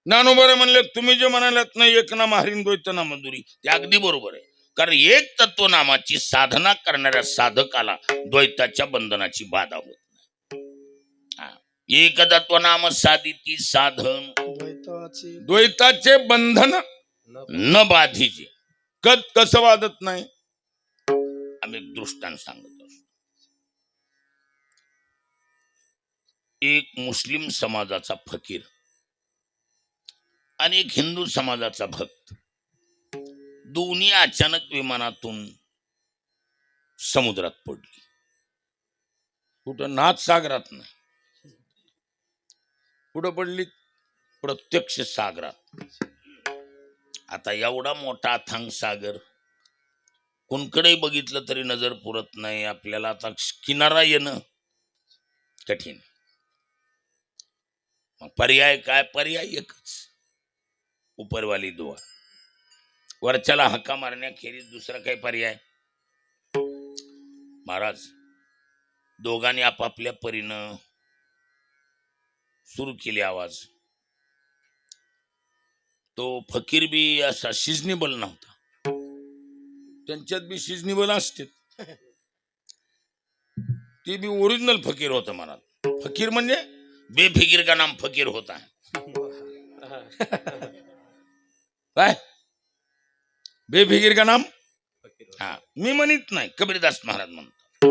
ज्ञानोबा म्हणले तुम्ही जे म्हणालात ना एक नाम हरिण द्वैत नाम मधुरी, ते अगदी बरोबर आहे. कारण एक तत्वनामाची साधना करणाऱ्या साधकाला द्वैताच्या बंधनाची बाधा होत नाही. हा, एक तत्वनाम साधिती साधन द्वैताचे बंधन न बाधीचे. कसं वादत नाही? आम्ही एक दृष्टांत सांगत असतो. एक मुस्लिम समाजाचा फकीर आणि एक हिंदू समाजाचा भक्त, दोन्ही अचानक विमानातून समुद्रात पडली. कुठं नाथ सागरात नाही, कुठं पडली? प्रत्यक्ष सागरात. आता एवढा मोठा अथांग सागर, कोणकडेही बघितलं तरी नजर पुरत नाही आपल्याला. आता किनारा येणं कठीण. मग पर्याय काय? पर्याय एकच, उपरवाली दुआ. वरच्याला हक्का मारण्याखेरीज दुसरा काही पर्याय? महाराज दोघांनी आपापल्या परीनं सुरू केली आवाज. तो फकीर बी असा सिजनेबल नव्हता. त्यांच्यात बी सिजनेबल असते, ते बी ओरिजिनल फकीर होता मनात. फकीर म्हणजे बेफिकीर का नाम फकीर होता. काय बेफिकीर का नाम? हा, मी म्हणत नाही, कबीरदास महाराज म्हणतात,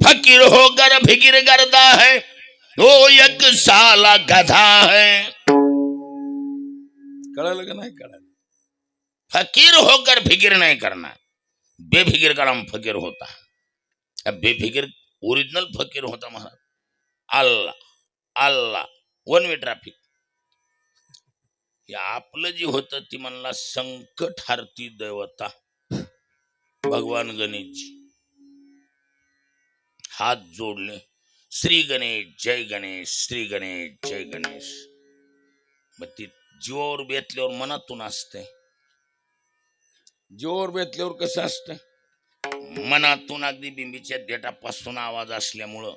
फकीर हो गर फिकीर करता है, वो एक साला गधा है. कळालं का नाही? कळालं. फकीर होकर फिकिर नहीं करना, बेफिकिर का नाम फकीर होता. अब बेफिकिर ओरिजिनल फकीर होता Maharaj. Allah Allah one way traffic. हे आपलं जी होतं ती म्हणला संकट हारती देवता भगवान गणेशजी. हात जोडले, श्री गणेश जय गणेश, श्री गणेश जय गणेश. मग ती जीवावर बेतल्यावर मनातून असते. जोर बेतल्यावर कसं असतं? मनातून अगदी बिंबीच्या देठापासून आवाज असल्यामुळं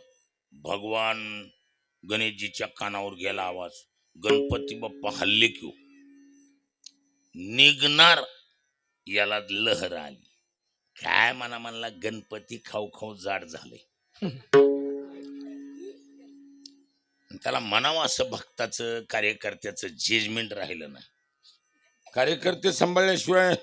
भगवान गणेशजीच्या कानावर गेला आवाज. गणपती बाप्पा हल्ले क्यू निघणार, याला लहर आली. काय म्हणला गणपती खाऊ खाऊ जाड झाले. त्याला म्हणावं असं भक्ताचं कार्यकर्त्याचं जजमेंट राहिलं नाही. कार्यकर्ते सांभाळल्याशिवाय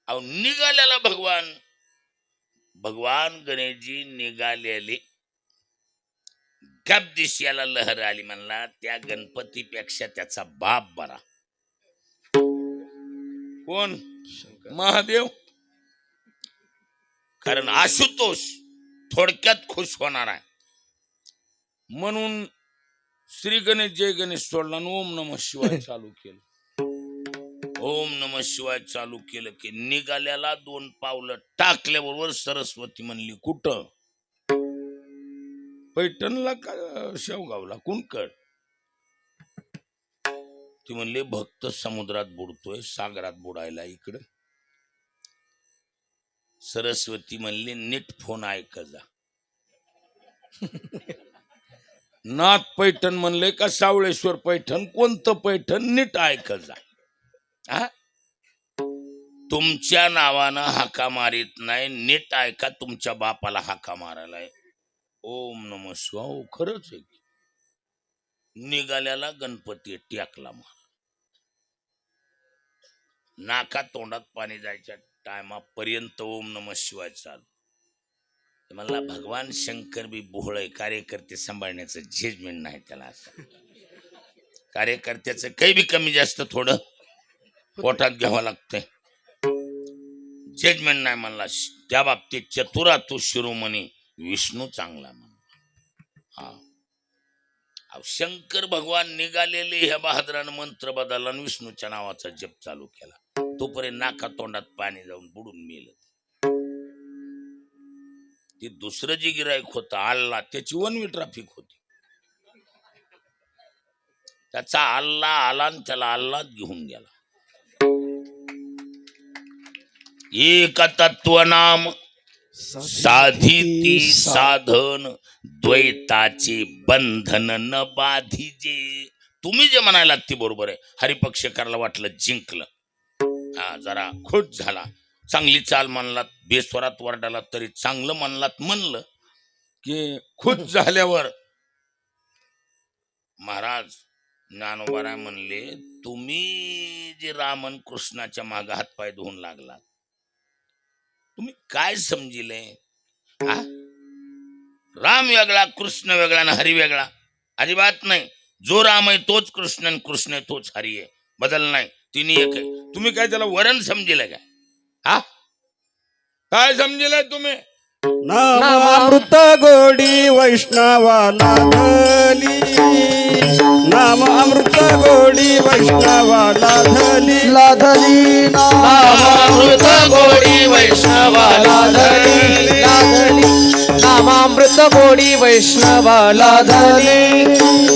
अहो निघालेला भगवान गणेशजी निघालेले. गप दिश्याला लहर आली. म्हणला त्या गणपतीपेक्षा त्याचा बाप बरा. कोण? महादेव. कारण आशुतोष थोडक्यात खुश होणार आहे म्हणून श्री गणेश जय गणेश सोडला आणि ओम नमः शिवाय चालू केलं. ओम नमः शिवाय चालू केलं की निघाल्याला 2 पावलं टाकल्याबरोबर सरस्वती म्हणली, कुठं? पैठणला का शेवगावला? कुणकड? ती म्हणले भक्त समुद्रात बुडतोय, सागरात बुडायला इकडं. सरस्वती म्हणले नीट फोन ऐक जा. नाथ पैठण म्हणले का सावळेश्वर पैठण, कोणतं पैठण, नीट ऐक जा. हा? तुमच्या नावानं हाका मारित नाही, नीट ऐका. तुमच्या बापाला हाका मारायलाय. ओम नम शिवाय. हो, खरंच आहे. निघाल्याला गणपती टेकला मार. नाका तोंडात पाणी जायच्या टायमापर्यंत ओम नम शिवाय चालू. मला भगवान शंकर बी बोहळ कार्यकर्ते सांभाळण्याचं जजमेंट नाही त्याला. असं कार्यकर्त्याचं काही बी कमी जास्त थोडं पोटात घ्यावं लागतंय. जजमेंट नाही म्हणला. त्या बाबतीत चतुरा तू शिरोमणी विष्णू चांगला म्हणला. हा, शंकर भगवान निघालेले ह्या बहादरानं मंत्र बदलला आणि विष्णूच्या नावाचा जप चालू केला. तोपर्यंत नाका तोंडात पाणी जाऊन बुडून मेलं. ते दुसरं जे गिरायक होतं आल्ला, त्याची 1 वे ट्रॅफिक होती. त्याचा आल्ला आला आणि त्याला आल्लाच घेऊन गेला. एक तत्व नाम साधिती साधन, द्वैताचे बंधन न बाधिजे. तुम्ही जे म्हणायला ते बरोबर आहे. हरिपक्ष करायला वाटलं जिंकलं. हा, जरा खुश झाला. चांगली चाल म्हणलात, बेस्वरात वरडाला तरी चांगलं म्हणलात. म्हणलं की खुश झाल्यावर महाराज ज्ञानोबाराय म्हणले, तुम्ही जे रामन कृष्णाच्या मागे हातपाय धुवून लागलात, तुम्ही काय समजिले? हा, राम वेगळा, कृष्ण वेगळा ना हरी वेगळा? अजिबात नाही. जो राम आहे तोच कृष्ण आणि कृष्ण आहे तोच हरी आहे. बदल नाही. तिन्ही एक आहे. तुम्ही काय त्याला वरण समजिले काय? हा, काय समजिलाय तुम्ही? नामामृत गोडी वैष्णवाला धली, नामामृत गोडी वैष्णवाला धली, लाधली नामामृत गोडी वैष्णवाला धली, लाधली नामामृत गोडी वैष्णवाला धली,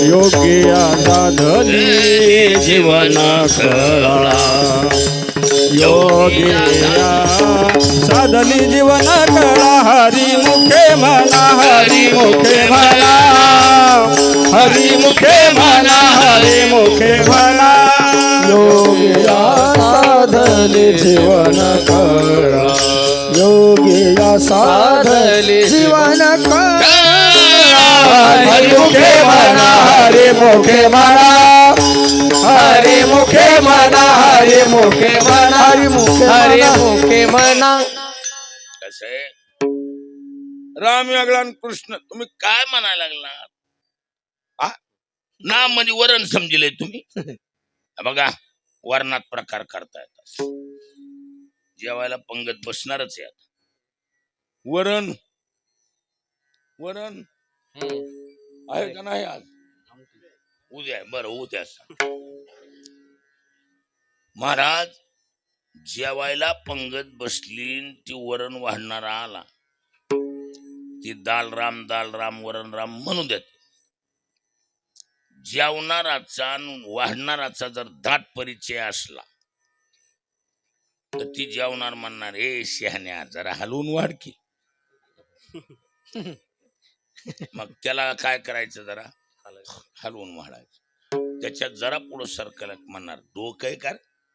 योग्या साधली जीवन कळा, योग्या साधली जीवन कळा. हरी मुखे म्हणा, हरी मुखे म्हणा, हरी मुखे म्हणा, हरी मुखे म्हणा, योग्या साधले जीवन कळा, योग्या साधले जीवन कळा. हरी मुखे म्हणा, हरी मुखे म्हणा, हरी मुखे म्हणा, हरी मुखे म्हणा, हरी मुखे, हरी मुखे म्हणा. कसं आहे, राम वेगळा आणि कृष्ण. तुम्ही काय म्हणायला लागला? हा, नाम म्हणजे वरण समजिले तुम्ही. बघा, वर्णात प्रकार करता येतात. जेवायला पंगत बसणारच आहे. वरण वरण आहे का नाही? आज उद्या आहे. बरं, उद्या महाराज जेवायला पंगत बसली, ती वरण वाढणारा आला, ती दाल राम वरण राम म्हणू देत. जेवणाराचा आणि वाढणाराचा जर दाट परिचय असला तर ती जेवणार म्हणणार, ए शहाण्या जरा हलवून वाढ की. मग त्याला काय करायचं, जरा हलवून वाढायचं. त्याच्यात जरा पुढं सरकल म्हणणार, डोकं आहे का,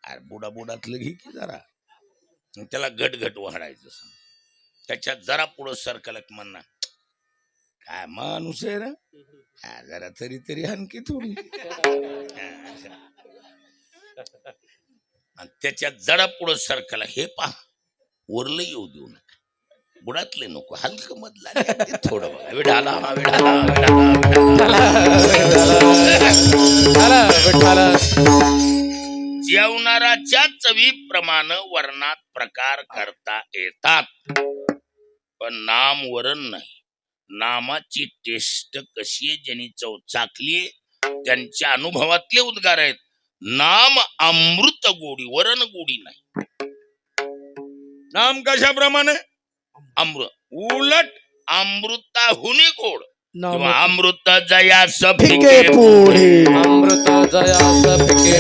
अरे बुडा बुडातलं घे की जरा. त्याला घट वाढायचं. त्याच्यात जरा पुढं सरकल म्हणणार, काय माणूस आहे रे, जरा तरी आणखी थोडी. आणि त्याच्यात जरा पुढं सरकला, हे पहा वरलं येऊ देऊ नका, बुडातले नको, हलकं मधला थोडं बघा. विढाला जेवणाराच्या चवीप्रमाणे वर्णात प्रकार करता येतात, पण नाम वरण नाही. नामाची टेस्ट कशी आहे, ज्यांनी चव चाकली त्यांच्या अनुभवातले उद्गार आहेत. नाम अमृत गोडी, वरण गोडी नाही. नाम कशाप्रमाणे? अमृत, उलट अमृताहुनी गोड. किंवा अमृत जया सफिके फिके पुढे, अमृत जया सफिके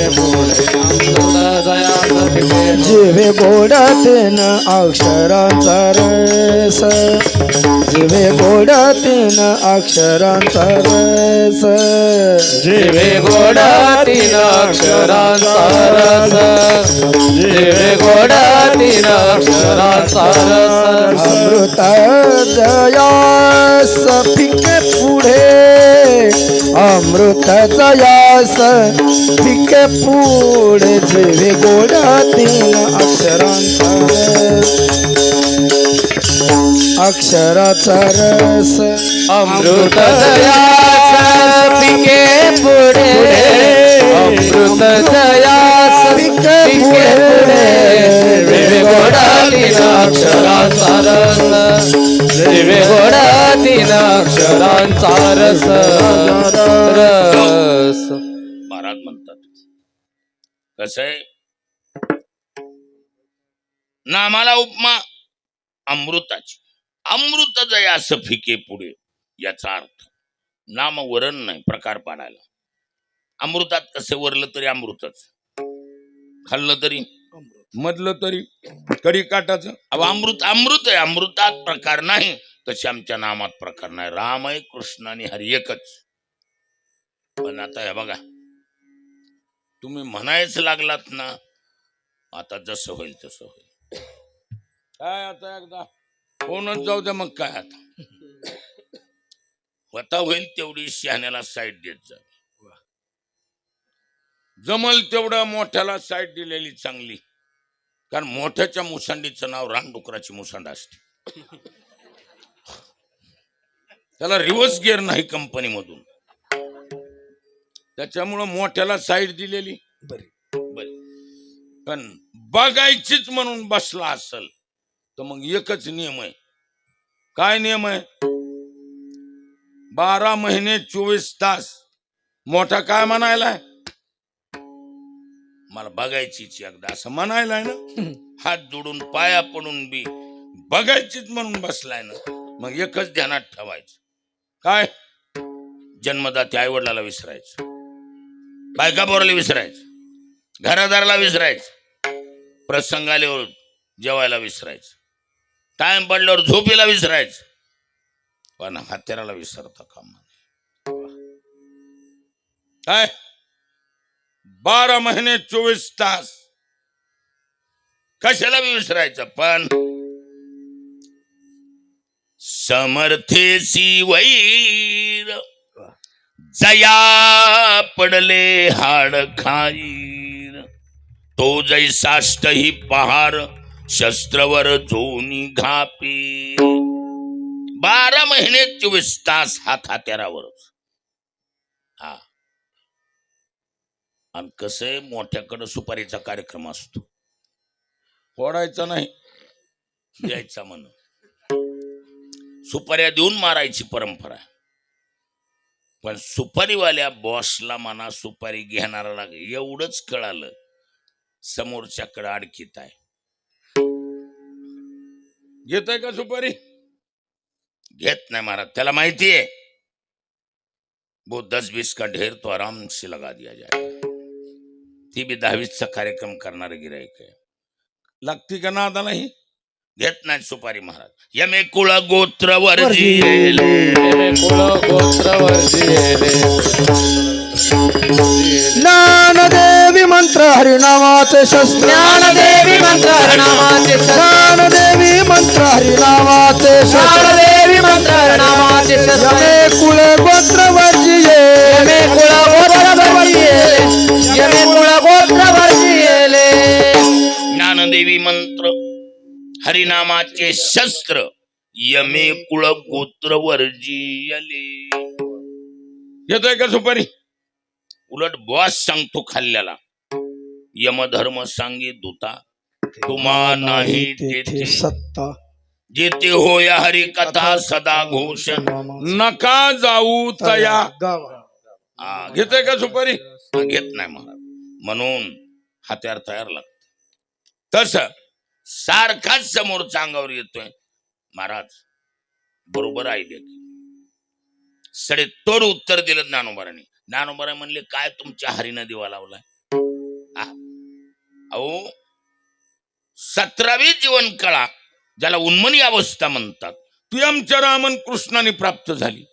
जिवे गोड तीन अक्षरांचा रस जिवे गोड तीन अक्षरांचा रस जिवे गोड तीन अक्षरांचा रस जिवे गोड तीन अक्षरांचा रस अमृत जयास फिके पुढे अमृत जयास फिके पुढे जिवे गोड तीन अक्षरांचा रस अक्षराचा रस अमृत जयास पिके पुढे अमृत जयास पिके पुढे जिवे गोड तीन अक्षरांचा रस जिवे गोड तीन अक्षरांचा रस रस महाराज म्हणतात कसं आहे नामाला उपमा अमृताची अमृत जयास फिके पुढे याचा अर्थ नाम वरण नाही प्रकार पाडायला अमृतात कसे वरलं तरी अमृतच खाल्लं तरी मधलं तरी कडी काटाचं अहो अमृत अमृत आहे अमृतात प्रकार नाही तसे आमच्या नामात प्रकार नाही राम आहे कृष्ण आणि हरी एकच पण आता हे बघा तुम्ही म्हणायच लागलात ना आता जसं होईल तसं होईल काय आता एकदा फोनच जाऊ द्या मग काय आता होता होईल तेवढी शहाण्याला साईड देत जा जमल तेवढं मोठ्याला साईड दिलेली चांगली कारण मोठ्याच्या मुसांडीचं नाव रानडुकराची मुसांड असते त्याला रिव्हर्स गिअर नाही कंपनीमधून त्याच्यामुळं मोठ्याला साईड दिलेली बरं. पण बघायचीच म्हणून बसला असल तर मग एकच नियम आहे काय नियम आहे 12 महिने 24 तास मोठा काय म्हणायलाय मला बघायचीच एकदा असं म्हणायलाय ना हात जोडून पाया पडून बी बघायचीच म्हणून बसलाय ना मग एकच ध्यानात ठेवायचं काय जन्मदाते आई वडिलाला विसरायचं बायका बोराला विसरायचं घरादाराला विसरायचं प्रसंग आल्यावर जेवायला विसरायचं टाइम पडल्यावर झोपेला विसरायचं पण हत्याराला विसरता कामा काय 12 महिने 24 तास कशाला बी विसरायचं पण समर्थेसी वैर जया पडले हाड खाईर तो जैसाष्ट ही पहार शस्त्रवर झोनी घापी 12 महिने 24 तास हात हत्यारावरच हा आणि कसं आहे मोठ्याकडं सुपारीचा कार्यक्रम असतो फोडायचा नाही द्यायचा म्हणून सुपाऱ्या देऊन मारायची परंपरा आहे. पण सुपारीवाल्या बॉसला म्हणा सुपारी घेणारा एवढंच कळालं समोरच्याकडे अडकीत आहे घेताय का सुपारी घेत नाही महाराज त्याला माहिती है वो 10-20 का ढेर तो आराम से लगा दिया जाए ती बी 10-20चा कार्यक्रम करणारे गिराईक आहे लागती का नादाला ही घेत नाही सुपारी महाराज यमे कुळ गोत्र वर्जिले कुळ गोत्र वर्जिले ज्ञानदेवी मंत्र हरिनामाचे शस्त्र ज्ञानदेवी मंत्र हरिनामाचे ज्ञानदेवी मंत्र हरिनामाचे शस्त्र ज्ञानदेवी मंत्र हरिनामाचे यमे कुळ गोत्र वर्जिये यमे कुळ गोत्र वर्जिले यमे कुळ गोत्र वर्जिले ज्ञानदेवी मंत्र हरिनामाचे शस्त्र यमे कुळ गोत्र वर्जियले घेताय का सुपारी उलट बॉस सांगतो खाल्ल्याला यमधर्म सांगे दूता तुम्हा नाही तेथे सत्ता जेते हो या हरी कथा सदा घोष नका जाऊ तया हा, घेताय का सुपारी घेत नाही महाराज म्हणून हत्यार तयार लागत तस सारखाच समोरच्या अंगावर येतोय महाराज बरोबर आयडिया सडे तोड उत्तर दिलं ज्ञानोबाराने ज्ञानोबारा म्हणले काय तुमच्या हरीनं दिवा लावलाय अहो 17वी जीवनकळा ज्याला उन्मनी अवस्था म्हणतात ती आमच्या रामन कृष्णाने प्राप्त झाली.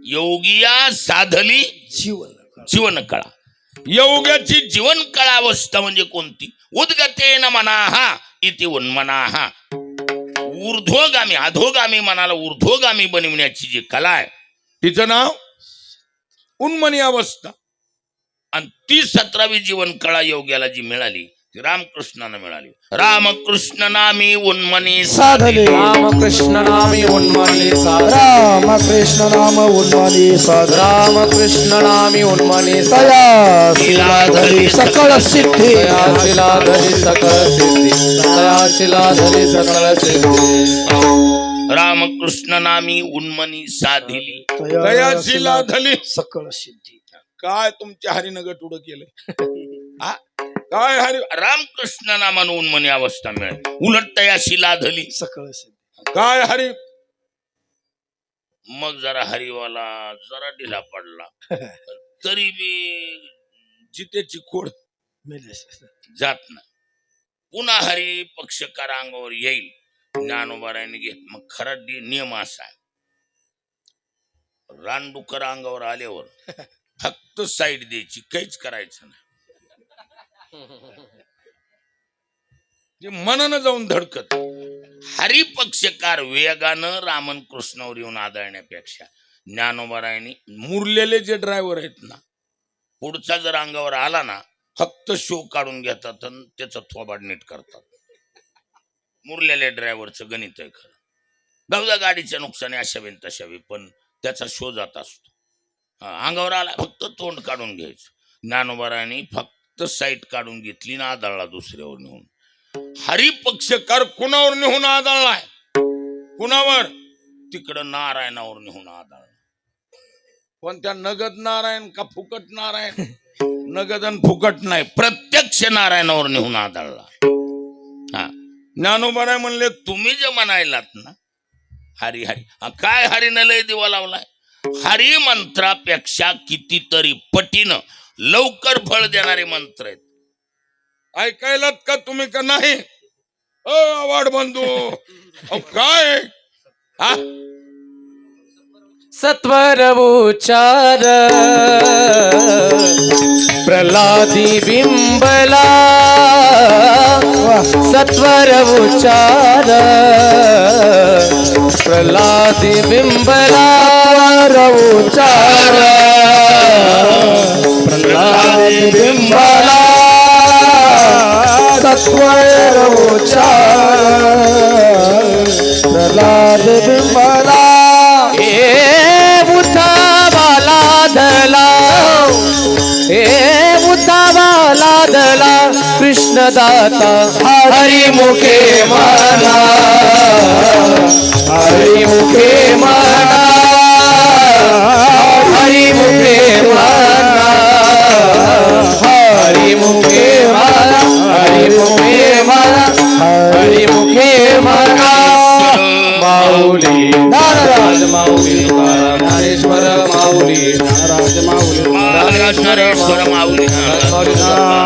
योगिया साधली जीवनकळा. योग्याची जीवनकळा अवस्था म्हणजे कोणती? उद्गतेन मनाहा इति उन्मनाहा. ऊर्ध्वगामी अधोगामी मनाला ऊर्ध्वगामी बनविण्याची जी कला आहे तिचं नाव उन्मनी अवस्था. आणि ती 17वी जीवनकळा योग्याला जी मिळाली ती रामकृष्णानं मिळाली. रामकृष्ण नामी उन्मनी साधले रामकृष्ण नामी उन्मनी साध रामकृष्ण नाम उन्मनी साध रामकृष्ण नामी उन्मनी तया शिलाधरी सकळ सिद्धी शिला धरी सकळ सिद्धी शिला धरी सकळ सिद्धी रामकृष्ण नामी उन्मनी साधिली. दयाशिला धली. सकळ सिद्धी. काय तुमच्या हरीनं गटुडं केलंय? काय हरी रामकृष्ण नामानं उन्मनी अवस्था मिळाली. उलट तयाशी लाधली. सकळ सिद्धी. काय हरी मग जरा हरिवाला जरा ढिला पडला तरी बी जितेची खोड जात नाही. पुन्हा हरी पक्षकार अंगावर येईल. ज्ञानोबारायने घेत. मग खरा नियम असा आहे, रानडुकर अंगावर आल्यावर फक्त साईड द्यायची, काहीच करायचं नाही. जे मनानं जाऊन धडकत. हरिपक्षकार वेगानं रामन कृष्णावर येऊन आदळण्यापेक्षा ज्ञानोबारायने मुरलेले जे ड्रायव्हर आहेत ना, पुढचा जर अंगावर आला ना फक्त शो काढून घेतात आणि त्याचं थोबाड नीट करतात. मुरलेल्या ड्रायव्हरचं गणित आहे खरं. बहुधा गाडीच्या नुकसानी अशावी तशावी, पण त्याचा शो जात असतो. अंगावर आला फक्त तोंड काढून घ्यायचं. ज्ञानोबारायने फक्त साईट काढून घेतली ना आदळला दुसऱ्यावर नेऊन. हरिपक्षकार कुणावर नेऊन आदळलाय? कुणावर? तिकडं नारायणावर नेऊन आदळला. पण त्या नगद नारायण का फुकट नारायण? नगद आणि फुकट नाही, प्रत्यक्ष नारायणावर नेऊन आदळला. हा, ज्ञानोबाराय म्हणले तुम्ही जे म्हणायलात ना हरी हरी, काय हरीनं लय दिवा लावलाय? हरी मंत्रापेक्षा कितीतरी पटीनं लवकर फळ देणारे मंत्र आहेत. ऐकायलात का तुम्ही का नाही? आवाड बंधू काय हा? सत्वर उच्चार प्रल्हादी बिंबला सत्वर उच्चार प्रल्हादी बिंबला उच्चार प्रल्हादी बिंबला सत्वर उच्चार प्रल्हाद बिंबला लादला कृष्ण दाता हरिमुखे मना हरिमुखे मना हरिमुखे मना हरिमुखे मना हरिमुखे मना हरिमुखे मना माऊली नाराज माऊली ज्ञानेश्वर माऊली नाराज माऊली ज्ञानेश्वर माऊली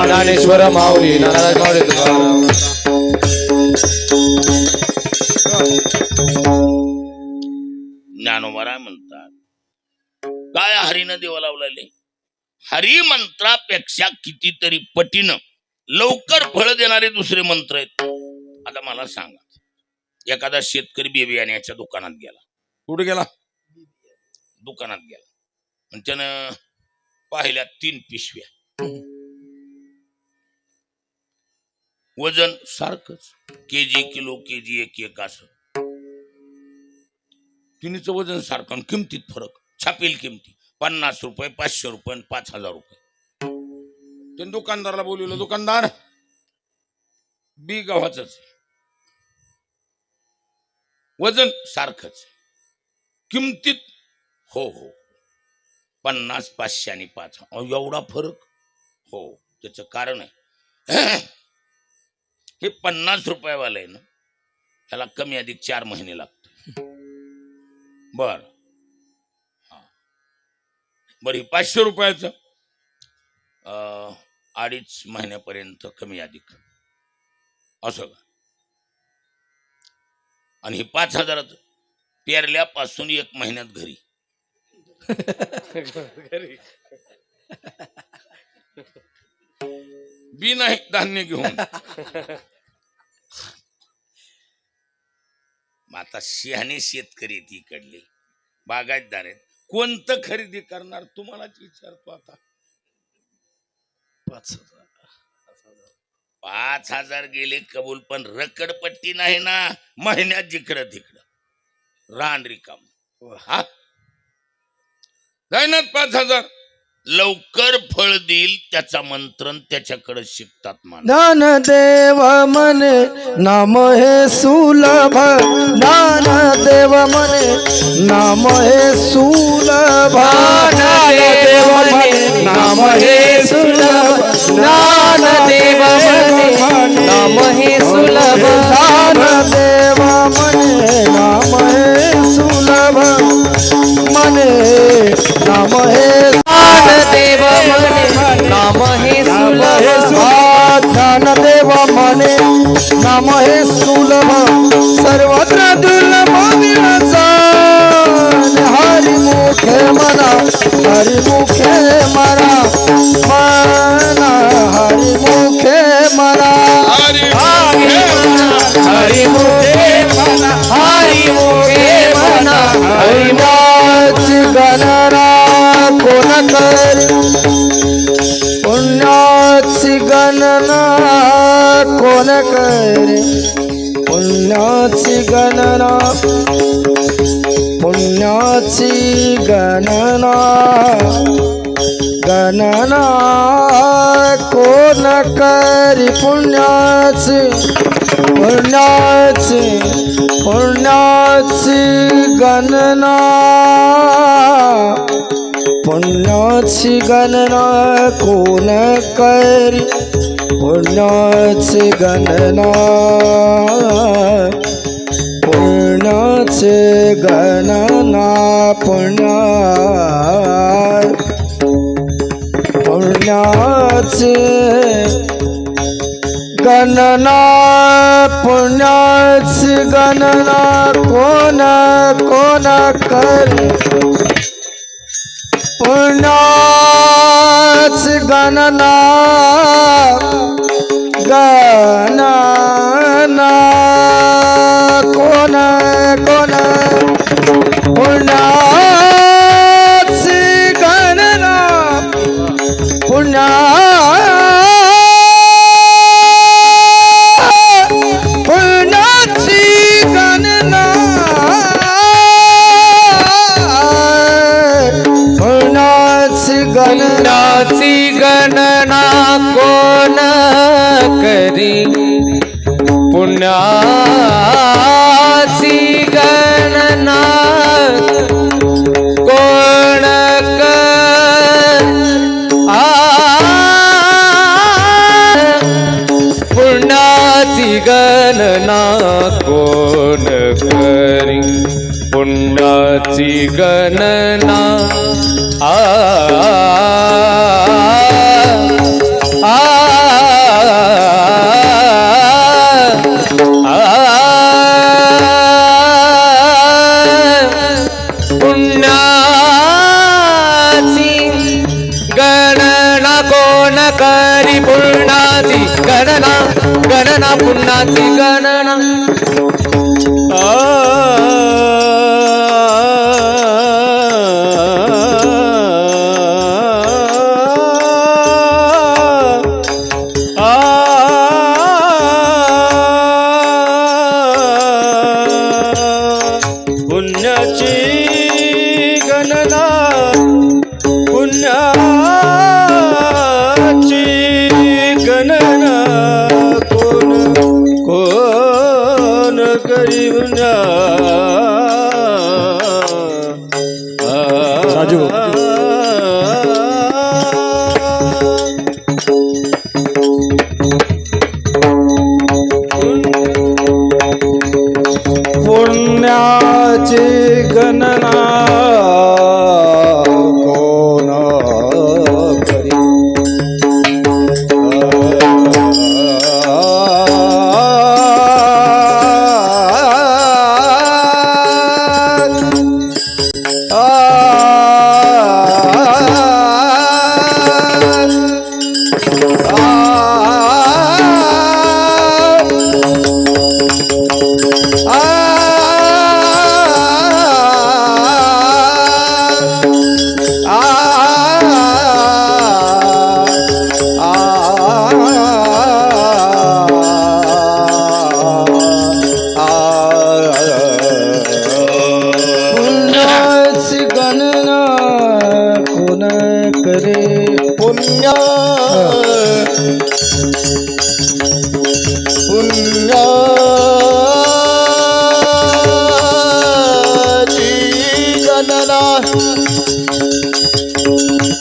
ज्ञानेश्वर माऊली नाराज माऊली. ज्ञानोबाराय म्हणतात काय हरीनं देवा लावलेले? हरी मंत्रापेक्षा कितीतरी पटीनं लवकर फळ देणारे दुसरे मंत्र आहेत. आता मला सांगा, एखादा शेतकरी बी बियाण्याच्या दुकानात गेला. कुठे गेला? दुकानात गेला आणि त्यानं पाहिल्या 3 पिशव्या. वजन सारखंच, केजी किलो केजी एक असं. तिन्हीचं वजन सारखं आणि किमतीत फरक. छापील किमती 50 रुपये, 500 रुपये आणि 5000 रुपये. त्याने दुकानदाराला बोलवलं. दुकानदार, बी गव्हाचंच, वजन सारखंच, किमतीत हो हो 50, 500 आणि 5. एवढा फरक? हो, त्याचं कारण आहे हे 50 रुपयावाला आहे ना, त्याला कमी अधिक 4 महिने लागतात. बर बरी 500 रुपयाचं 2.5 महिन्यापर्यंत कमी अधिक. असं का? आणि हे 5,000 पेरल्यापासून 1 महिन्यात घरी. बी नाही धान्य घेऊन. आता शहाणे शेतकरी आहेत इकडले, बागायतदार आहेत, कोणतं खरेदी करणार तुम्हालाच विचारतो आता. 5,000 गेले कबूल, पण रकडपट्टी नाही ना. महिन्यात जिकडं तिकडं रान रिकाम. हा जाईनात 5,000. लवकर फळ देईल त्याचा मंत्र त्याच्याकडे शिकतात माणसं. ज्ञानदेव म्हणे नाम हे सुलभ, ज्ञानदेव म्हणे नाम हे सुलभ, ज्ञानदेव म्हणे नाम हे सुलभ, ज्ञानदेव म्हणे नाम हे सुलभ, ज्ञानदेव म्हणे नाम हे सुलभ, म्हणे नाम हे देव म्हणे नाम हे सुलभ, ज्ञानदेव म्हणे नाम हे सुलभ, सर्वत्र दुर्लभ विरचन, हरिमुखे म्हणा, हरिमुखे म्हणा, म्हणा हरिमुखे म्हणा, हरिमुखे म्हणा, हरिमुखे म्हणा, हरिनाची गणना कोण करी, पुण्याची गणना कोण करी, पुण्याची गणना, पुण्याची गणना, गणना कोण करी, पुण्याची, पुण्याची, पुण्याची गणना, पुण्याची गणना कोण करी, पुण्याची गणना, पुण्याची गणना, पुण्या, पुण्याची गणना, पुण्याची गणना कोण, कोण करी, पुण्याची गणना, गणना कोण, कोण, पुण्याची गणना, पुण्या, पुण्याची गणना, गणनाची गणना कोण करी, पुण्याची गणना कोण पुण्याची गणना कोण करी, पुण्याची गणना, आ पुण्याची गणना कोण करी, पुण्याची गणना, गणना पुण्याची गणना, पुण्याची गणना, पुण्याची गणना कोण, कोण करी, पुण्या पुण्य पुण्याची गणना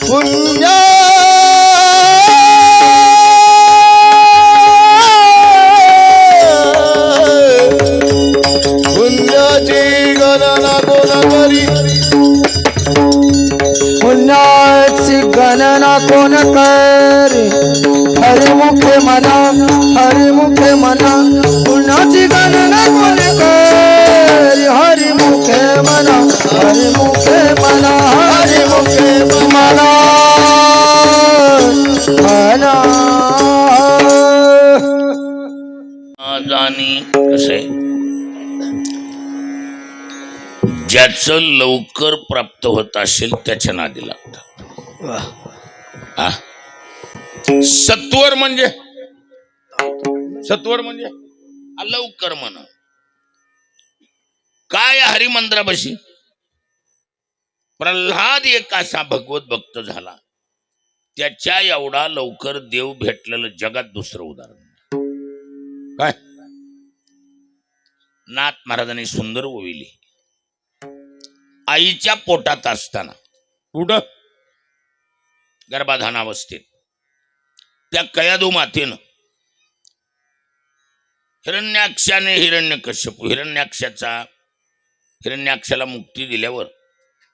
पुण्य पुण्याची गणना कोण करी पुण्याची गणना कोण करे हरिमुखे म्हणा हरिमुखे म्हणा पुण्याची गणना कोण करे हरिमुखे म्हणा हरिमुखे म्हणा हरिमुखे म्हणा म्हणा आणि कसं आहे ज्याचं लवकर प्राप्त होत असेल त्याच्या नादी लागतात. आ? सत्वर म्हणजे सत्वर म्हणजे लवकर म्हण काय हरिमंत्रापाशी प्रल्हाद एक असा भगवत भक्त झाला त्याच्या एवढा लवकर देव भेटलेलं जगात दुसरं उदाहरण नाही. काय नाथ महाराजांनी सुंदर ओविली आईच्या पोटात असताना कुठं गर्भाधान अवस्थेत त्या कयादू मातेनं हिरण्याक्षाने हिरण्याक्षाला मुक्ती दिल्यावर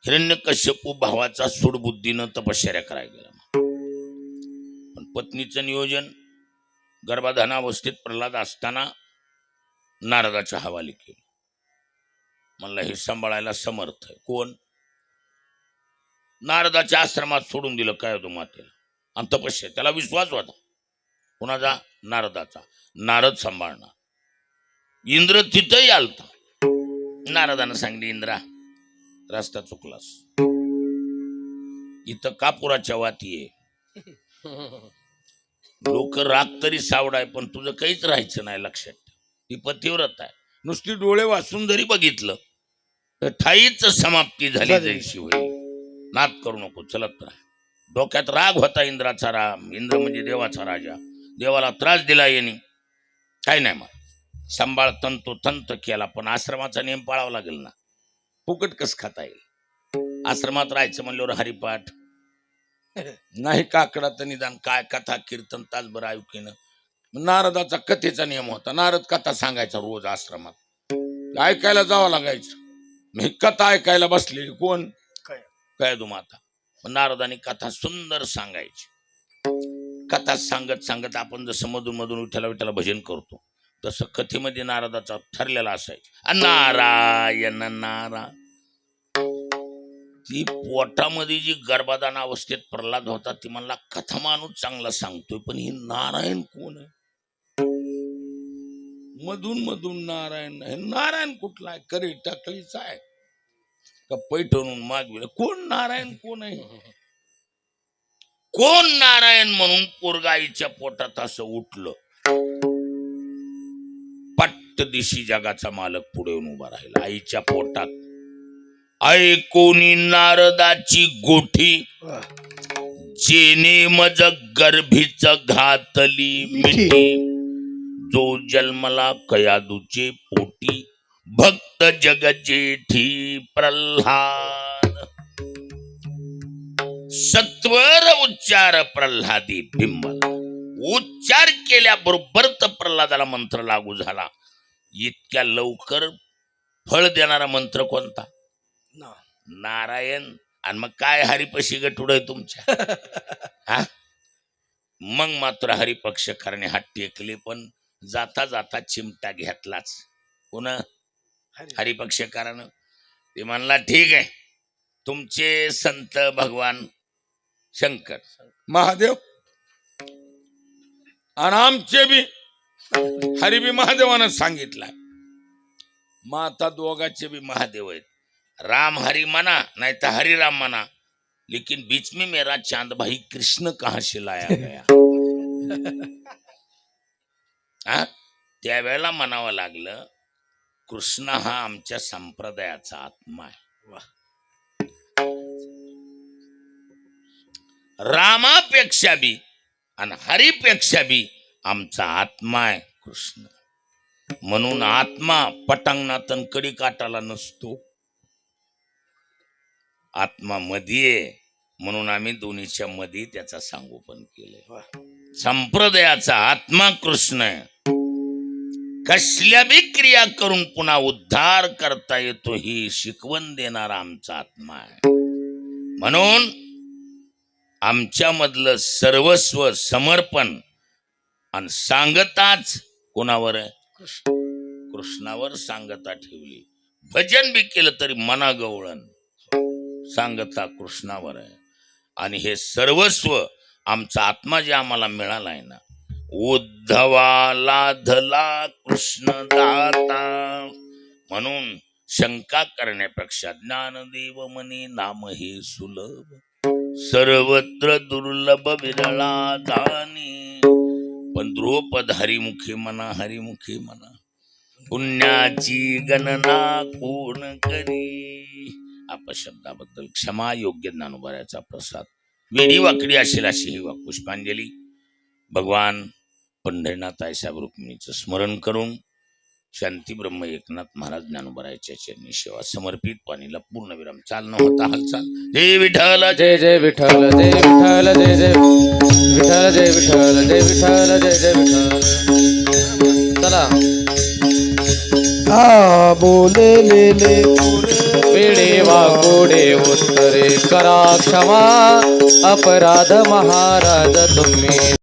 हिरण्यकश्यपू भावाचा सूडबुद्धीनं तपश्चर्या करायला गेला. पण पत्नीचं नियोजन गर्भाधानावस्थेत प्रल्हाद असताना नारदाच्या हवाली केलं. म्हणलं हे सांभाळायला समर्थ आहे कोण? नारदाच्या आश्रमात सोडून दिलं काय होतं मातेला आणि तपश्चर्या त्याला विश्वास होता कुणाचा? नारदाचा. नारद सांभाळणार. इंद्र तिथंही आलता. नारदानं सांगली इंद्रा रस्ता चुकलास इथं कापुराच्या वाती आहे लोक राग तरी सावडाय पण तुझं काहीच राहायचं नाही लक्षात. ती पतिव्रत आहे नुसती डोळे वाचून जरी बघितलं तर ठाईच समाप्ती झाली जैशी होईल. नाद करू नको चलत राहा. डोक्यात राग होता इंद्राचा. राम इंद्र म्हणजे देवाचा राजा. देवाला त्रास दिला यांनी काय नाही मग सांभाळ तंतोतंत केला पण आश्रमाचा नियम पाळावा लागेल ना. फुकट कस खाता येईल? आश्रमात राहायचं म्हणल्यावर हरिपाठ नाही काकडा तर निदान काय कथा कीर्तन तासभर ऐकणं. नारदाचा कथेचा नियम होता. नारद कथा सांगायचा रोज आश्रमात ऐकायला जावं लागायचं. मी कथा ऐकायला बसलेली कोण? काय माता. नारदाने कथा सुंदर सांगायची. कथा सांगत सांगत आपण जसं मधून मधून विठ्ठला भजन करतो तसं कथेमध्ये नारदाचा ठरलेला असायचा. नारायण नारायण. ती पोटामध्ये जी गर्भाधान अवस्थेत प्रल्हाद होता ती म्हणला कथा माणूस चांगला सांगतोय पण ही नारायण कोण आहे? मधून मधून नारायण. हे नारायण कुठला आहे? करी टाकळीचा आहे का पैठणून मागविलं? कोण नारायण कोण आहे? कोण नारायण म्हणून पोरगाईच्या पोटात असं उठलं. पट्ट दिशी जगाचा मालक पुढे येऊन उभा राहिला आईच्या पोटात. ऐकोनी नारदाची गोठी जेने मज गर्भीच घातली मिठी जो जन्मला कयादूचे पोटी भक्त जगजेठी प्रल्हाद. सत्वर उच्चार प्रल्हादी बिंबल. उच्चार केल्याबरोबर तर प्रल्हादाला मंत्र लागू झाला. इतक्या लवकर फळ देणारा मंत्र कोणता? नारायण. आणि मग काय हरिपशी गटुड आहे तुमच्या? हा मग मात्र हरिपक्ष करणे हात टेकले पण जाता जाता चिमटा घेतलाच. पुन्हा हरिपक्षकारानं ते म्हणला ठीक आहे तुमचे संत भगवान शंकर महादेव आणि आमचे बी हरिबी महादेवानं सांगितलं. मग आता दोघांचे बी महादेव आहेत. राम हरि मना नहीं तो हरि राम मना लेकिन बीच में मेरा चांद भाई कृष्ण कहाँ से लाया गया? हा त्यावेळेला म्हणावं लागलं कृष्ण हा आमच्या संप्रदायाचा आत्मा आहे. रामापेक्षा बी आणि हरीपेक्षा बी आमचा आत्मा आहे कृष्ण. म्हणून आत्मा पटांगणात आणि कडी काटाला नसतो, आत्मा मध्ये आहे. म्हणून आम्ही दोन्हीच्या मध्ये त्याचा सांगोपन केलंय. संप्रदायाचा आत्मा कृष्ण आहे. कसल्या बी क्रिया करून पुन्हा उद्धार करता येतो ही शिकवण देणारा आमचा आत्मा आहे. म्हणून आमच्यामधलं सर्वस्व समर्पण आणि सांगताच कोणावर आहे? कृष्णावर सांगता ठेवली. भजन बी केलं तरी मना गवळण सांगता कृष्णावर आहे. आणि हे सर्वस्व आमचा आत्मा जे आम्हाला मिळाला आहे ना, उद्धवाला धला कृष्ण दाता. म्हणून शंका करण्यापेक्षा ज्ञानदेव मनी नाम हे सुलभ, सर्वत्र दुर्लभ विरळा दानी. पण द्रुपद हरिमुखी म्हणा, हरिमुखी म्हणा, पुण्याची गणना कोण करी. अपशब्दाबद्दल क्षमा. योग्य ज्ञानोबरायाचा प्रसाद. वेडी वाकडी असेल अशी ही पुष्पांजली भगवान पंढरीनाथ आईसाहेब रुक्मिणीचं स्मरण करून शांती ब्रह्म एकनाथ महाराज ज्ञानोबरायाच्या चरणी सेवा समर्पित. पाणीला पूर्णविराम. चालणं होता हालचाल. जय विठ्ठल, जय जय विठ्ठल, जय विठ्ठल, जय जय विठ्ठल, जय विठ्ठल, जय विठ्ठल, जय जय विठ्ठल. चला. बोले ले वेडे वाकोडे उत्तरे करा क्षमा, अपराध महाराज तुम्ही.